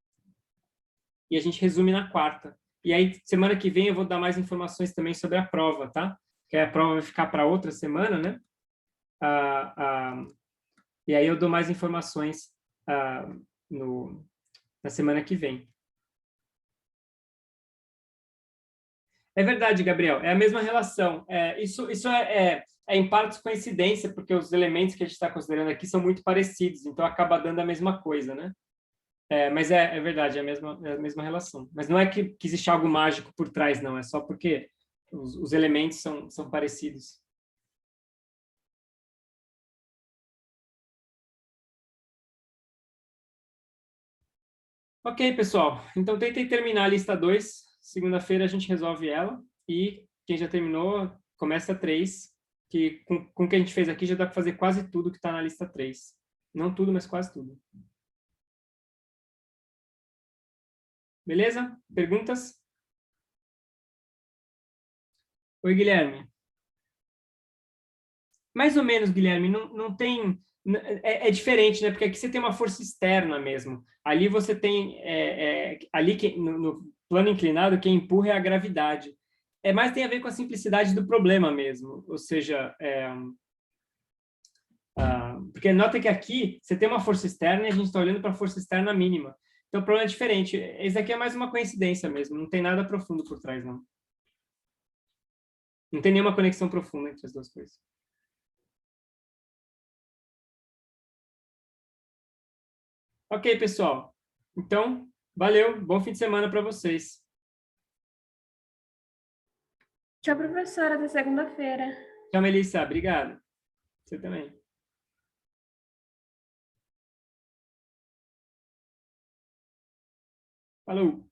[SPEAKER 1] e a gente resume na quarta. E aí, semana que vem, eu vou dar mais informações também sobre a prova, tá? Que a prova vai ficar para outra semana, né? E aí eu dou mais informações na semana que vem. É verdade, Gabriel, é a mesma relação. Isso é em partes coincidência, porque os elementos que a gente está considerando aqui são muito parecidos, então acaba dando a mesma coisa, né? Mas é verdade, é a mesma relação. Mas não é que existe algo mágico por trás, não, é só porque os elementos são parecidos. Ok, pessoal. Então, tentei terminar a lista 2. Segunda-feira a gente resolve ela. E quem já terminou, começa a 3, que com o que a gente fez aqui já dá para fazer quase tudo que está na lista 3. Não tudo, mas quase tudo. Beleza? Perguntas? Oi, Guilherme. Mais ou menos, Guilherme. Não tem... É diferente, né? Porque aqui você tem uma força externa mesmo. Ali você tem... ali no plano inclinado, quem empurra é a gravidade. Mais tem a ver com a simplicidade do problema mesmo. Ou seja, porque nota que aqui você tem uma força externa e a gente está olhando para a força externa mínima. Então, o problema é diferente. Esse aqui é mais uma coincidência mesmo. Não tem nada profundo por trás, não. Não tem nenhuma conexão profunda entre as duas coisas. Ok, pessoal. Então, valeu. Bom fim de semana para vocês.
[SPEAKER 2] Tchau, professora, até segunda-feira.
[SPEAKER 1] Tchau, Melissa. Obrigado. Você também. Falou.